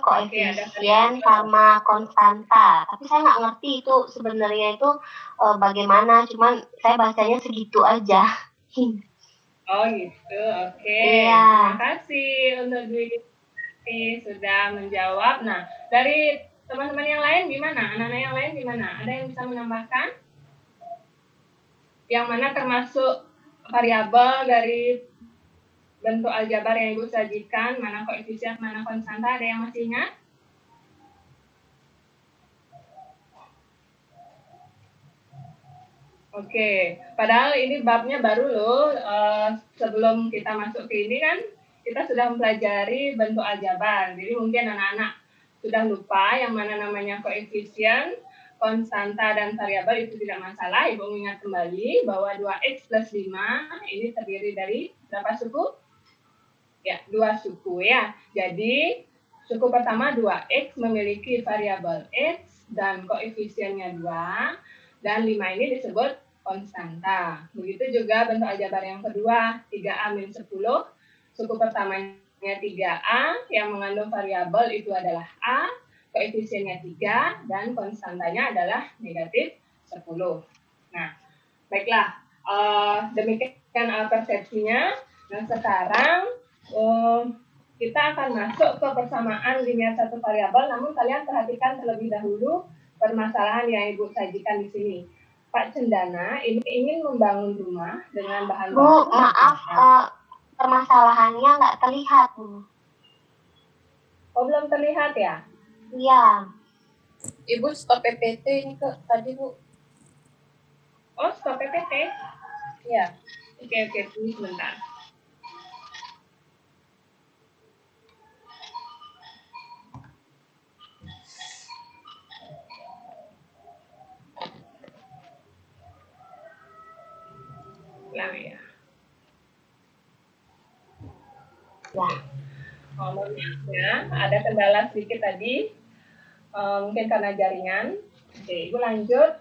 Speaker 4: koefisien sama konstanta. Tapi saya nggak ngerti itu sebenarnya itu bagaimana. Cuman saya bacanya segitu aja.
Speaker 9: Oh gitu, oke.
Speaker 4: Iya.
Speaker 9: Terima kasih untuk Dwijayanti sudah menjawab. Nah, dari teman-teman yang lain gimana? Anak-anak yang lain gimana? Ada yang bisa menambahkan? Yang mana termasuk variabel dari bentuk aljabar yang Ibu sajikan, mana koefisien, mana konstanta, ada yang masih ingat? Oke, padahal ini babnya baru loh. Sebelum kita masuk ke ini kan, kita sudah mempelajari bentuk aljabar. Jadi mungkin anak-anak sudah lupa yang mana namanya koefisien, konstanta, dan variabel itu tidak masalah. Ibu mengingat kembali bahwa 2x plus 5 ini terdiri dari berapa suku? Ya, 2 suku ya. Jadi, suku pertama 2x memiliki variabel x dan koefisiennya 2, dan 5 ini disebut konstanta. Begitu juga bentuk aljabar yang kedua, 3a min 10. Suku pertamanya 3a yang mengandung variabel itu adalah a, koefisiennya 3, dan konstantanya adalah negatif 10. Nah, baiklah, demikian persepsinya. Nah, sekarang kita akan masuk ke persamaan linear satu variabel, namun kalian perhatikan terlebih dahulu permasalahan yang Ibu sajikan di sini. Pak Cendana ini ingin membangun rumah dengan bahan
Speaker 4: Bu, maaf, permasalahannya nggak terlihat, Bu.
Speaker 9: Oh, belum terlihat ya?
Speaker 4: Iya.
Speaker 1: Ibu stop PPT ini ke tadi, Bu.
Speaker 9: Oh, stop PPT?
Speaker 1: Iya.
Speaker 9: Oke, tunggu sebentar. Ya. Ya, ada kendala sedikit tadi, mungkin karena jaringan. Oke, Ibu lanjut.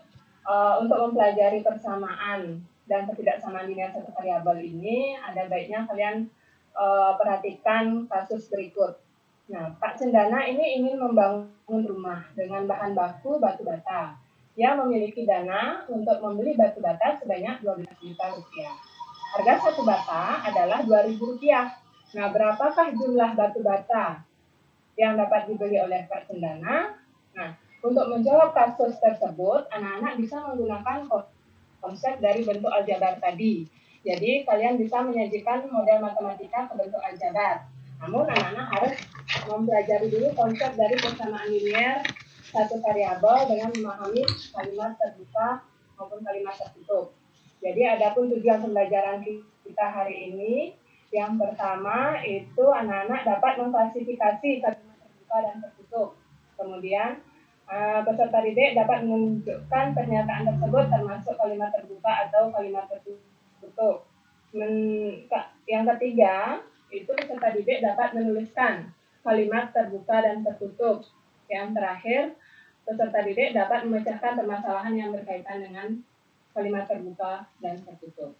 Speaker 9: Untuk mempelajari persamaan dan ketidaksamaan linear satu variabel ini, ada baiknya kalian perhatikan kasus berikut. Nah, Pak Cendana ini ingin membangun rumah dengan bahan baku batu bata. Dia memiliki dana untuk membeli batu bata sebanyak 12 juta rupiah. Harga satu bata adalah 2.000 rupiah. Nah, berapakah jumlah batu bata yang dapat dibeli oleh Pak Cendana? Nah, untuk menjawab kasus tersebut, anak-anak bisa menggunakan konsep dari bentuk aljabar tadi. Jadi, kalian bisa menyajikan model matematika ke bentuk aljabar. Namun, anak-anak harus mempelajari dulu konsep dari persamaan linear satu variabel dengan memahami kalimat terbuka maupun kalimat tertutup. Jadi, adapun tujuan pembelajaran kita hari ini, yang pertama itu anak-anak dapat mengklasifikasi kalimat terbuka dan tertutup. Kemudian peserta didik dapat menunjukkan pernyataan tersebut termasuk kalimat terbuka atau kalimat tertutup. Yang ketiga itu peserta didik dapat menuliskan kalimat terbuka dan tertutup. Yang terakhir peserta didik dapat memecahkan permasalahan yang berkaitan dengan kalimat terbuka dan tertutup.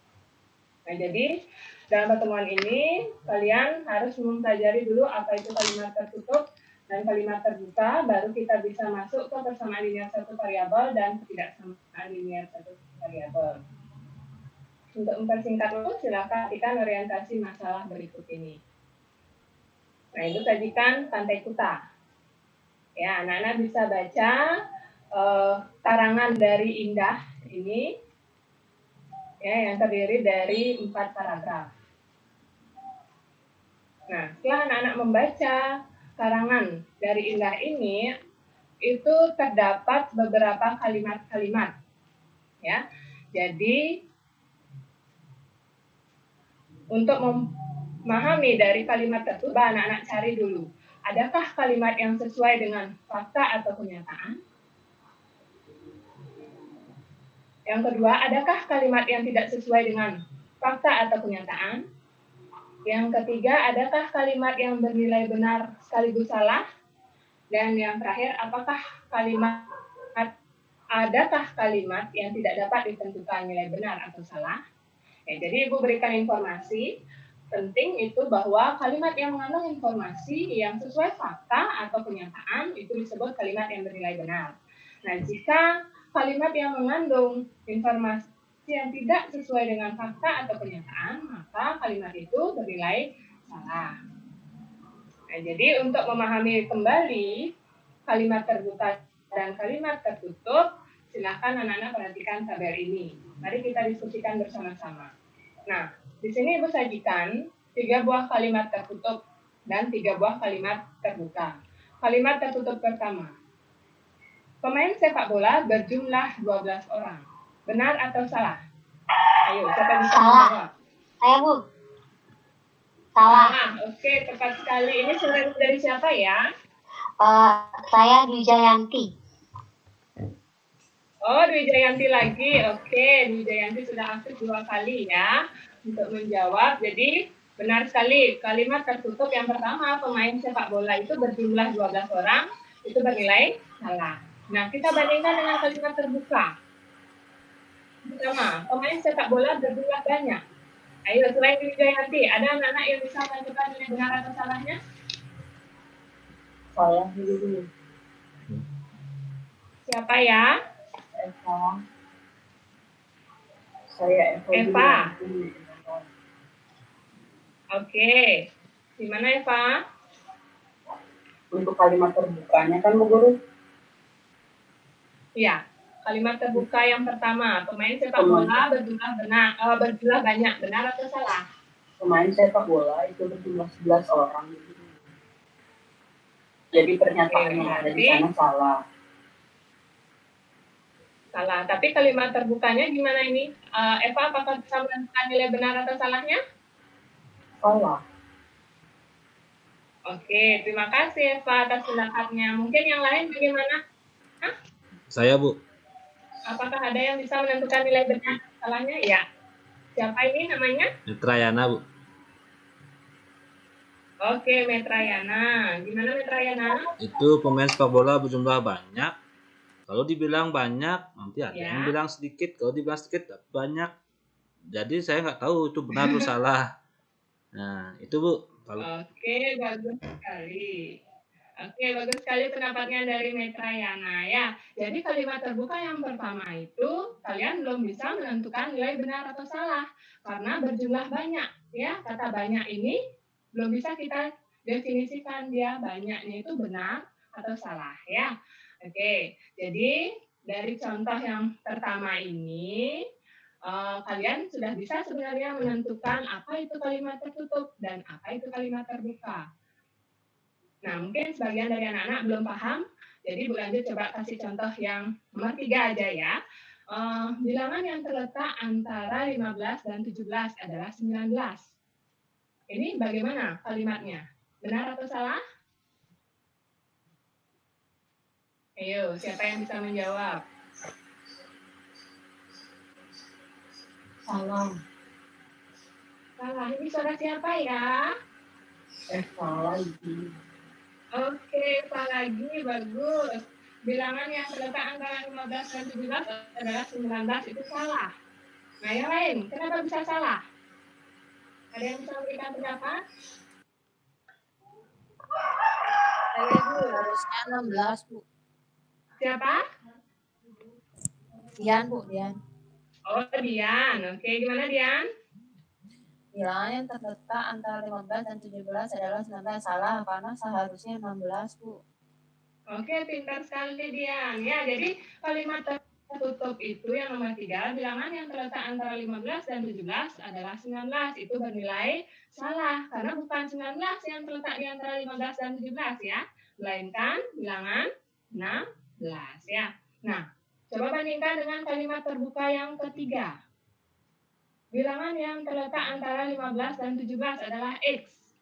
Speaker 9: Nah, jadi dalam pertemuan ini kalian harus mempelajari dulu apa itu kalimat tertutup dan kalimat terbuka, baru kita bisa masuk ke persamaan linear satu variabel dan ketidaksamaan linear satu variabel. Untuk mempersingkat waktu, silakan perhatikan orientasi masalah berikut ini. Nah, itu sajikan Pantai Kuta. Ya, anak-anak bisa baca karangan dari Indah ini, ya, yang terdiri dari 4 paragraf. Nah, setelah anak-anak membaca karangan dari Indah ini, itu terdapat beberapa kalimat-kalimat, ya. Jadi untuk memahami dari kalimat tersebut, anak-anak cari dulu, adakah kalimat yang sesuai dengan fakta atau kenyataan? Yang kedua, adakah kalimat yang tidak sesuai dengan fakta atau kenyataan? Yang ketiga, adakah kalimat yang bernilai benar sekaligus salah? Dan yang terakhir, adakah kalimat yang tidak dapat ditentukan nilai benar atau salah? Ya, jadi Ibu berikan informasi penting itu bahwa kalimat yang mengandung informasi yang sesuai fakta atau kenyataan itu disebut kalimat yang bernilai benar. Nah, jika kalimat yang mengandung informasi yang tidak sesuai dengan fakta atau kenyataan, maka kalimat itu bernilai salah. Nah, jadi untuk memahami kembali kalimat terbuka dan kalimat tertutup, silakan anak-anak perhatikan tabel ini. Mari kita diskusikan bersama-sama. Nah, di sini Ibu sajikan 3 buah kalimat tertutup dan 3 buah kalimat terbuka. Kalimat tertutup pertama. Pemain sepak bola berjumlah 12 orang. Benar atau salah? Ayo, siapa bisa menjawab?
Speaker 4: Saya, Bu. Salah.
Speaker 9: Oke, tepat sekali. Ini surat dari siapa ya?
Speaker 4: Saya Dwi Jayanti.
Speaker 9: Oh, Dwi Jayanti lagi. Oke, Dwi Jayanti sudah aktif 2 kali ya untuk menjawab. Jadi, benar sekali. Kalimat tertutup yang pertama, pemain sepak bola itu berjumlah 12 orang, itu bernilai salah. Nah, kita bandingkan dengan kalimat terbuka. Pertama, pemain sepak bola berjumlah banyak. Ayo, selain Dwi Jayanti, ada anak-anak yang bisa menentukan nilai benar atau salahnya?
Speaker 8: Saya dulu.
Speaker 9: Siapa ya?
Speaker 8: Eva. Saya
Speaker 9: Eva. Oke. Di mana Eva?
Speaker 8: Untuk kalimat terbukanya kan Bu Guru?
Speaker 9: Iya. Kalimat terbuka yang pertama, pemain sepak bola berjumlah banyak, benar atau salah?
Speaker 8: Pemain sepak bola itu berjumlah 11 orang. Jadi pernyataannya ada di sana salah.
Speaker 9: Salah. Tapi kalimat terbukanya gimana ini? Eva, apakah bisa menentukan nilai benar atau salahnya?
Speaker 8: Salah.
Speaker 9: Oke, terima kasih Eva atas pendapatnya. Mungkin yang lain bagaimana?
Speaker 2: Saya, Bu.
Speaker 9: Apakah ada yang bisa menentukan nilai benar atau salahnya? Ya. Siapa ini namanya?
Speaker 2: Metrayana, Bu.
Speaker 9: Oke, Metrayana. Gimana Metrayana?
Speaker 2: Itu pemain sepak bola berjumlah banyak. Kalau dibilang banyak, nanti ada yang bilang sedikit. Kalau dibilang sedikit, banyak. Jadi saya nggak tahu itu benar atau salah. Nah, itu Bu.
Speaker 9: Oke, bagus sekali. Oke, bagus sekali pendapatnya dari Metrayana ya. Jadi kalimat terbuka yang pertama itu kalian belum bisa menentukan nilai benar atau salah karena berjumlah banyak ya. Kata banyak ini belum bisa kita definisikan dia banyaknya itu benar atau salah ya. Oke, jadi dari contoh yang pertama ini kalian sudah bisa sebenarnya menentukan apa itu kalimat tertutup dan apa itu kalimat terbuka. Nah, mungkin sebagian dari anak-anak belum paham, jadi Bu lanjut coba kasih contoh yang nomor 3 aja ya. Bilangan yang terletak antara 15 dan 17 adalah 19. Ini bagaimana kalimatnya? Benar atau salah? Ayo, siapa yang bisa menjawab?
Speaker 8: Salah.
Speaker 9: Salah. Ini suara siapa ya?
Speaker 8: Salah lagi.
Speaker 9: Oke, Eva lagi, bagus. Bilangan yang terletak antara 15 dan 17 adalah 19, itu salah. Nah, yang lain, kenapa bisa salah? Ada yang bisa memberikan pendapat?
Speaker 10: Saya Bu, harusnya 16 Bu.
Speaker 9: Siapa?
Speaker 10: Dian Bu, Dian.
Speaker 9: Oh, Dian. Oke, gimana Dian?
Speaker 10: Bilangan yang terletak antara 15 dan 17 adalah 19. Salah, karena seharusnya 16, Bu.
Speaker 9: Oke, pintar sekali Dian. Ya, jadi kalimat tertutup itu yang nomor 3, bilangan yang terletak antara 15 dan 17 adalah 19. Itu bernilai salah, karena bukan 19 yang terletak di antara 15 dan 17 ya, melainkan bilangan 16 ya. Nah, coba bandingkan dengan kalimat terbuka yang ketiga. Bilangan yang terletak antara 15 dan 17 adalah X.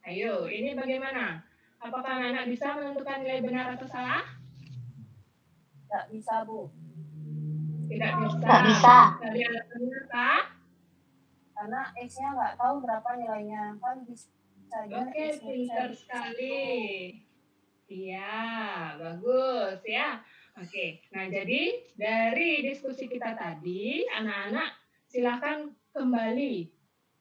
Speaker 9: Ayo, ini bagaimana? Apakah anak bisa menentukan nilai benar atau salah?
Speaker 1: Nggak bisa, Bu.
Speaker 9: Tidak bisa.
Speaker 4: Nggak bisa.
Speaker 9: Dari alasannya apa?
Speaker 1: Karena X-nya nggak tahu berapa nilainya. Kan bisa aja
Speaker 9: Oke,
Speaker 1: X-nya
Speaker 9: pintar
Speaker 1: bisa
Speaker 9: sekali. Iya, bagus ya. Oke, nah jadi dari diskusi kita tadi, anak-anak silahkan kembali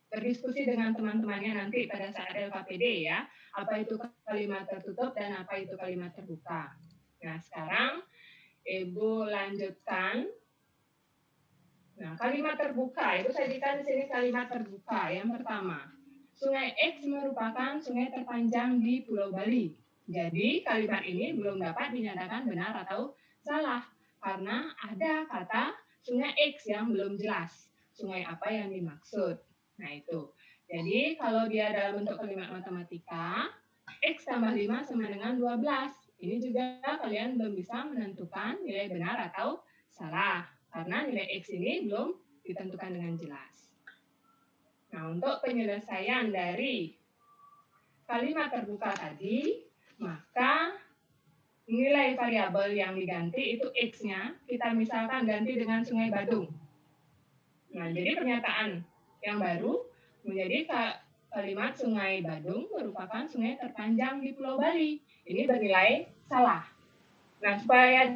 Speaker 9: berdiskusi dengan teman-temannya nanti pada saat LKPD ya. Apa itu kalimat tertutup dan apa itu kalimat terbuka. Nah, sekarang Ibu lanjutkan. Nah, kalimat terbuka itu sajikan di sini kalimat terbuka. Yang pertama, Sungai X merupakan sungai terpanjang di Pulau Bali. Jadi, kalimat ini belum dapat dinyatakan benar atau salah karena ada kata Sungai X yang belum jelas. Sungai apa yang dimaksud? Nah, itu. Jadi, kalau dia dalam bentuk kalimat matematika, X tambah 5 sama dengan 12. Ini juga kalian belum bisa menentukan nilai benar atau salah karena nilai X ini belum ditentukan dengan jelas. Nah, untuk penyelesaian dari kalimat terbuka tadi, maka nilai variabel yang diganti itu X-nya, kita misalkan ganti dengan Sungai Badung. Nah, jadi pernyataan yang baru menjadi kalimat Sungai Badung merupakan sungai terpanjang di Pulau Bali. Ini bernilai salah. Nah, supaya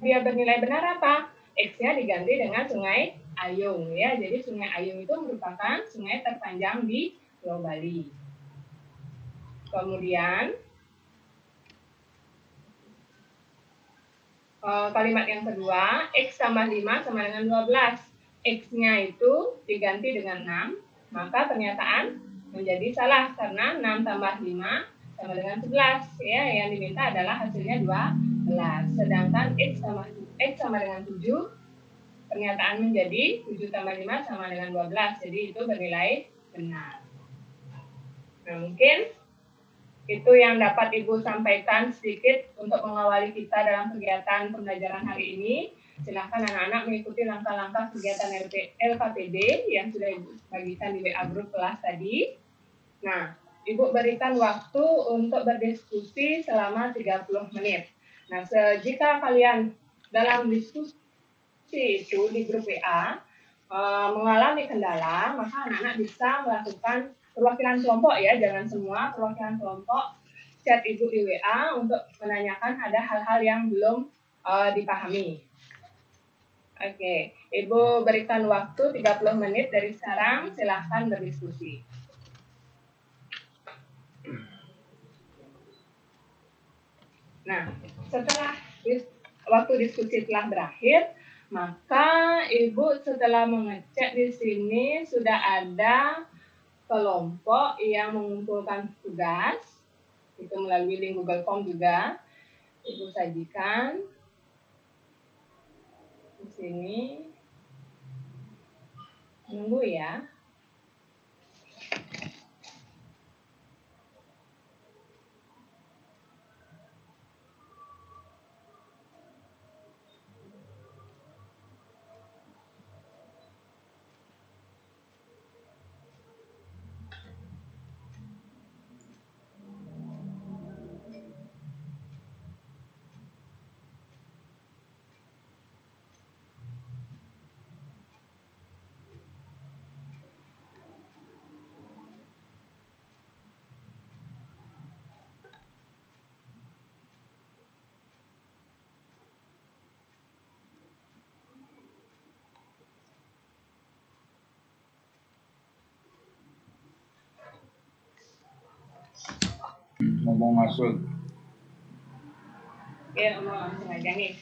Speaker 9: dia bernilai benar apa? X-nya diganti dengan Sungai Ayung ya. Jadi Sungai Ayung itu merupakan sungai terpanjang di Pulau Bali. Kemudian kalimat yang kedua, X tambah 5 sama dengan 12. X-nya itu diganti dengan 6, maka pernyataan menjadi salah karena 6 tambah 5 sama dengan 11 ya. Yang diminta adalah hasilnya 12. Sedangkan X sama dengan 7, pernyataan menjadi 7 tambah 5 sama dengan 12. Jadi itu bernilai benar. Nah, mungkin itu yang dapat Ibu sampaikan sedikit untuk mengawali kita dalam kegiatan pembelajaran hari ini. Silahkan anak-anak mengikuti langkah-langkah kegiatan LKPD yang sudah Ibu bagikan di WA Group kelas tadi. Nah, Ibu berikan waktu untuk berdiskusi selama 30 menit. Nah, jika kalian dalam diskusi itu di grup WA mengalami kendala, maka anak-anak bisa melakukan perwakilan kelompok ya, jangan semua, perwakilan kelompok chat Ibu di WA untuk menanyakan ada hal-hal yang belum dipahami. Oke, Ibu berikan waktu 30 menit dari sekarang, silahkan berdiskusi. Nah, setelah waktu diskusi telah berakhir, maka Ibu setelah mengecek di sini sudah ada kelompok yang mengumpulkan tugas, itu melalui link Google Form juga. Ibu sajikan di sini. Tunggu ya.
Speaker 6: Ngomong masuk.
Speaker 9: Oke, langsung aja nih.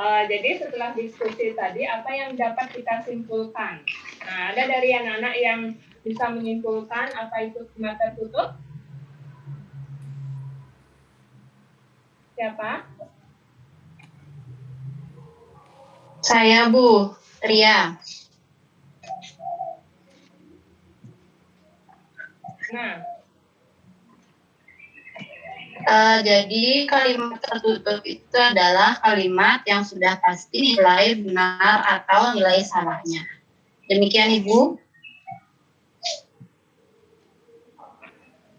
Speaker 9: Jadi setelah diskusi tadi, apa yang dapat kita simpulkan? Nah, ada dari anak-anak yang bisa menyimpulkan apa itu kalimat tertutup? Siapa?
Speaker 5: Saya Bu, Ria.
Speaker 9: Nah,
Speaker 5: jadi kalimat tertutup itu adalah kalimat yang sudah pasti nilai benar atau nilai salahnya. Demikian Ibu.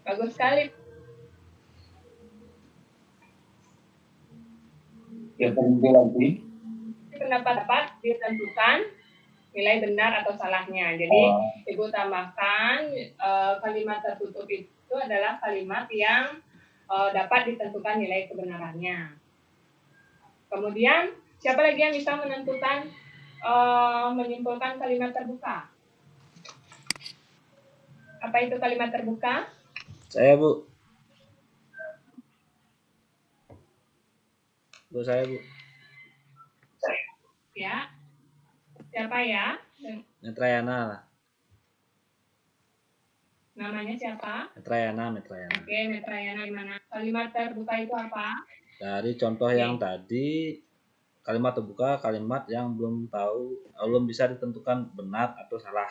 Speaker 9: bagus sekali.
Speaker 6: Ya, berhenti lagi.
Speaker 9: Pendapat ditentukan nilai benar atau salahnya. Jadi Ibu tambahkan kalimat tertutup itu adalah kalimat yang dapat ditentukan nilai kebenarannya. Kemudian siapa lagi yang bisa menentukan menyimpulkan kalimat terbuka? Apa itu kalimat terbuka?
Speaker 2: Saya, Bu. Bu, saya, Bu.
Speaker 9: Ya. Siapa ya?
Speaker 2: Metrayana lah.
Speaker 9: Namanya siapa?
Speaker 2: Metrayana.
Speaker 9: Oke, Metrayana gimana? Kalimat terbuka itu apa?
Speaker 2: Dari contoh yang tadi, kalimat terbuka kalimat yang belum bisa ditentukan benar atau salah.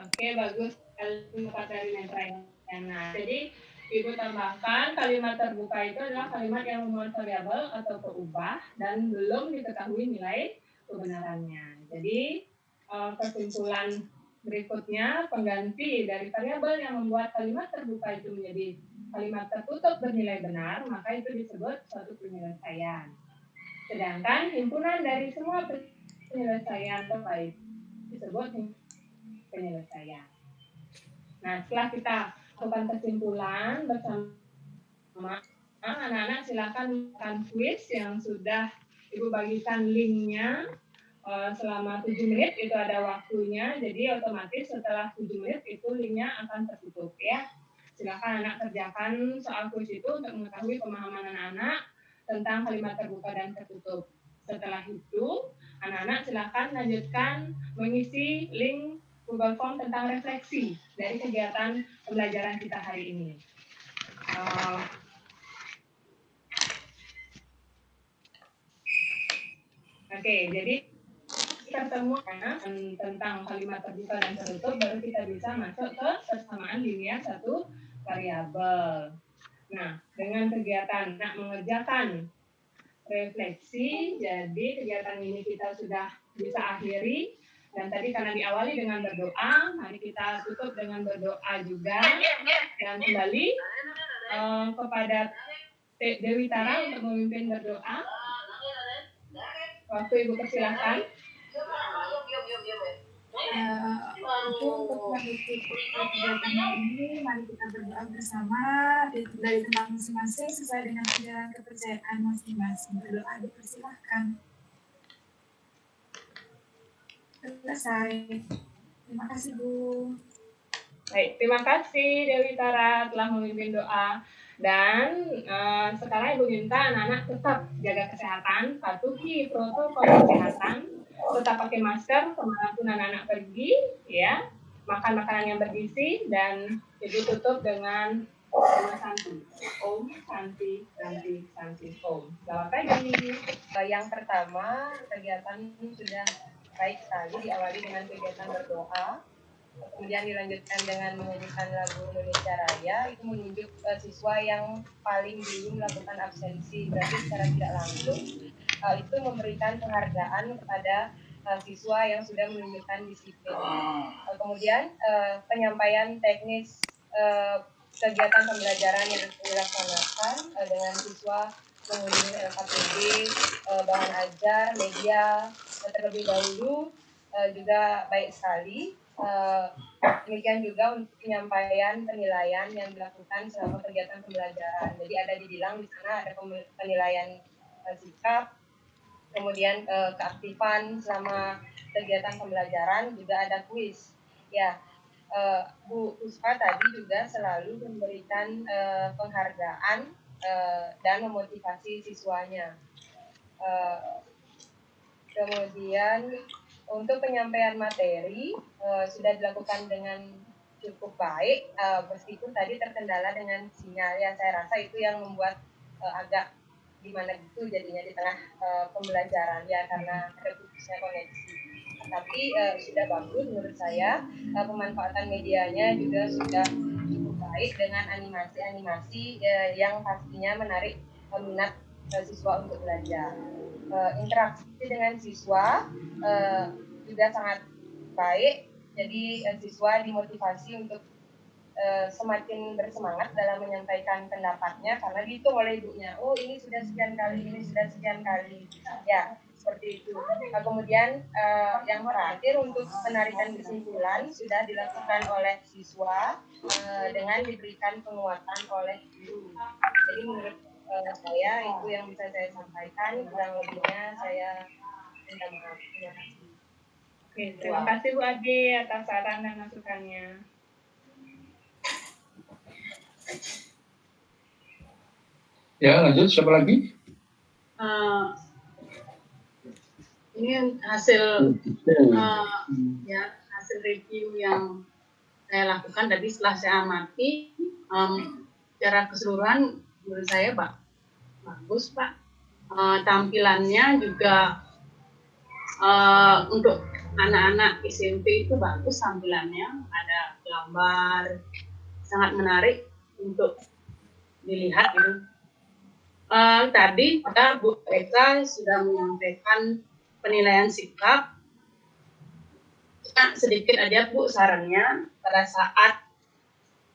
Speaker 9: Oke, bagus. Kalimat dari Metrayana. Jadi Ibu tambahkan kalimat terbuka itu adalah kalimat yang memuat variabel atau berubah dan belum diketahui nilai kebenarannya. Jadi kesimpulan berikutnya, pengganti dari variabel yang membuat kalimat terbuka itu menjadi kalimat tertutup bernilai benar, maka itu disebut suatu penyelesaian. Sedangkan himpunan dari semua penyelesaian terbaik disebut penyelesaian. Nah, setelah kita lakukan kesimpulan bersama anak-anak, silakan melakukan quiz yang sudah Ibu bagikan linknya selama 7 menit, itu ada waktunya, jadi otomatis setelah 7 menit itu linknya akan tertutup ya. Silakan anak kerjakan soal quiz itu untuk mengetahui pemahaman anak-anak tentang kalimat terbuka dan tertutup. Setelah itu, anak-anak silakan lanjutkan mengisi link Google Form tentang refleksi dari kegiatan pembelajaran kita hari ini. Oke, jadi pertemuan tentang kalimat terbuka dan tertutup baru kita bisa masuk ke persamaan linear satu variabel. Nah, dengan kegiatan mengerjakan refleksi, jadi kegiatan ini kita sudah bisa akhiri. Dan tadi karena diawali dengan berdoa, mari kita tutup dengan berdoa juga. Dan kembali kepada Dewi Tara untuk memimpin berdoa. Waktu Ibu persilahkan.
Speaker 7: Untuk menutup kegiatan ini, mari kita berdoa bersama dari tempat masing-masing sesuai dengan ajaran kepercayaan masing-masing. Berdoa dipersilahkan. Selesai. Terima kasih Bu.
Speaker 9: Baik, terima kasih Dewi Tara telah memimpin doa. Dan sekarang Ibu minta anak-anak tetap jaga kesehatan, patuhi protokol kesehatan, tetap pakai masker kemanapun anak-anak pergi, ya, makan makanan yang bergizi, dan Ibu tutup dengan doa santi. Om santi santi santi om. Selamat pagi.
Speaker 3: Yang pertama, kegiatan sudah baik sekali, diawali dengan kegiatan berdoa, kemudian dilanjutkan dengan menyanyikan lagu Indonesia Raya. Itu menunjuk siswa yang paling dulu melakukan absensi, berarti secara tidak langsung itu memberikan penghargaan kepada siswa yang sudah menunjukkan disiplin. Kemudian penyampaian teknis kegiatan pembelajaran yang dilaksanakan dengan siswa mengunjungi LKPD, bahan ajar, media terlebih dahulu juga baik sekali. Demikian juga untuk penyampaian penilaian yang dilakukan selama kegiatan pembelajaran. Jadi ada dibilang di sana ada penilaian sikap, kemudian keaktifan selama kegiatan pembelajaran, juga ada kuis. Ya, Bu Puspa tadi juga selalu memberikan penghargaan dan memotivasi siswanya. Kemudian untuk penyampaian materi sudah dilakukan dengan cukup baik, meskipun tadi terkendala dengan sinyal ya, saya rasa itu yang membuat agak gimana gitu jadinya di tengah pembelajaran ya, karena ada putusnya koneksi. Tapi sudah bagus menurut saya, pemanfaatan medianya juga sudah cukup baik dengan animasi-animasi yang pastinya menarik minat siswa untuk belajar. Interaksi dengan siswa juga sangat baik, jadi siswa dimotivasi untuk semakin bersemangat dalam menyampaikan pendapatnya karena dihitung oleh ibunya, oh ini sudah sekian kali, ini sudah sekian kali, ya seperti itu. Kemudian yang terakhir untuk penarikan kesimpulan sudah dilakukan oleh siswa dengan diberikan penguatan oleh guru. Jadi menurut saya itu yang bisa saya sampaikan, kurang lebihnya saya minta maaf. Terima kasih.
Speaker 9: Oke, terima kasih Bu Ade atas saran dan masukannya.
Speaker 6: Ya, lanjut, siapa lagi?
Speaker 8: Ini hasil hasil review yang saya lakukan tadi setelah saya amati, secara keseluruhan menurut saya bagus Pak. Tampilannya juga untuk anak-anak SMP itu bagus tampilannya, ada gambar, sangat menarik untuk dilihat gitu. Tadi Bu Eka sudah menyampaikan penilaian sikap. Sedikit aja Bu sarannya, pada saat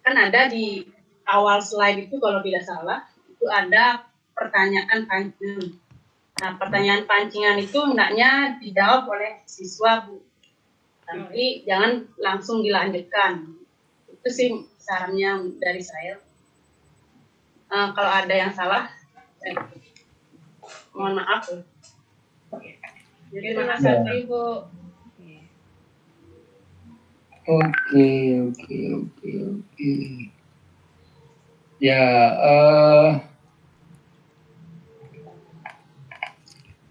Speaker 8: kan ada di awal slide itu kalau tidak salah itu ada pertanyaan pancingan. Nah, pertanyaan pancingan itu hendaknya dijawab oleh siswa Bu, tapi jangan langsung dilanjutkan. Itu sih sarannya dari saya. Kalau ada yang salah, mohon maaf.
Speaker 3: Terima kasih Bu.
Speaker 6: Oke. Ya,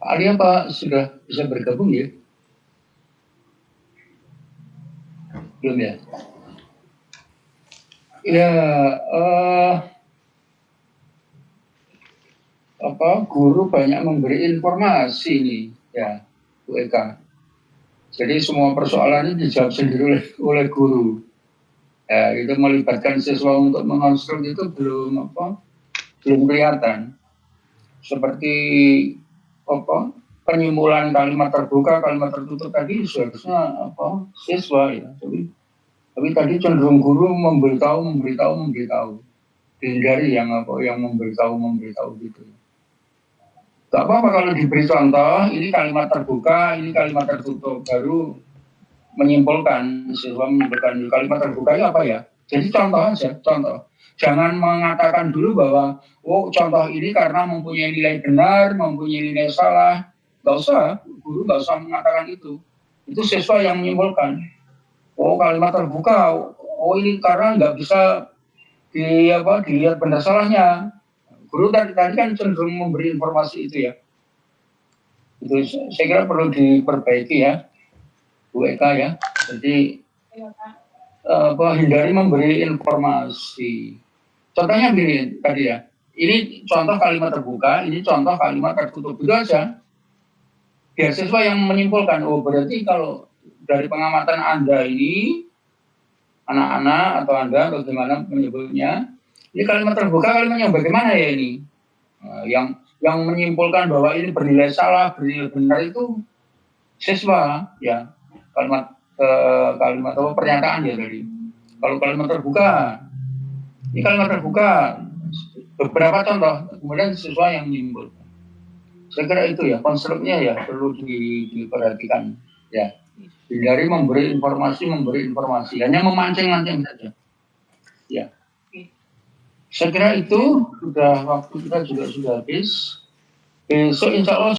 Speaker 6: Pak Ali apa sudah bisa bergabung ya? Belum ya? Ya, guru banyak memberi informasi nih, ya, Bu Eka. Jadi semua persoalan ini dijawab sendiri oleh guru. Ya, itu melibatkan siswa untuk mengonstruk itu belum kelihatan. Seperti penyimpulan kalimat terbuka, kalimat tertutup tadi seharusnya siswa ya. Tapi tadi cenderung guru memberitahu. Dihindari yang memberitahu gitu. Gak apa-apa kalau diberi contoh, ini kalimat terbuka, ini kalimat tertutup, baru menyimpulkan, siswa menyimpulkan kalimat terbuka itu apa ya. Jadi contoh aja, contoh. Jangan mengatakan dulu bahwa, contoh ini karena mempunyai nilai benar, mempunyai nilai salah. Gak usah, guru gak usah mengatakan itu. Itu siswa yang menyimpulkan. Kalimat terbuka, ini karena nggak bisa dilihat benar salahnya. Guru tadi kan cenderung memberi informasi itu ya. Itu saya kira perlu diperbaiki ya, Bu Eka ya. Jadi hindari memberi informasi. Contohnya gini tadi ya. Ini contoh kalimat terbuka, ini contoh kalimat tertutup. Itu aja. Biar siswa yang menyimpulkan. Berarti kalau dari pengamatan Anda ini, anak-anak atau Anda bagaimana menyebutnya, ini kalimat terbuka, kalimatnya bagaimana ya ini? Yang menyimpulkan bahwa ini bernilai salah, bernilai benar itu siswa ya. Kalimat atau pernyataan ya tadi. Kalau kalimat terbuka, ini kalimat terbuka, beberapa contoh, kemudian siswa yang menyimpulkan. Saya kira itu ya, konstruknya ya perlu diperhatikan ya. Hindari memberi informasi, hanya memancing-mancing saja. Ya. Saya kira itu sudah waktu kita juga sudah habis. Besok insya Allah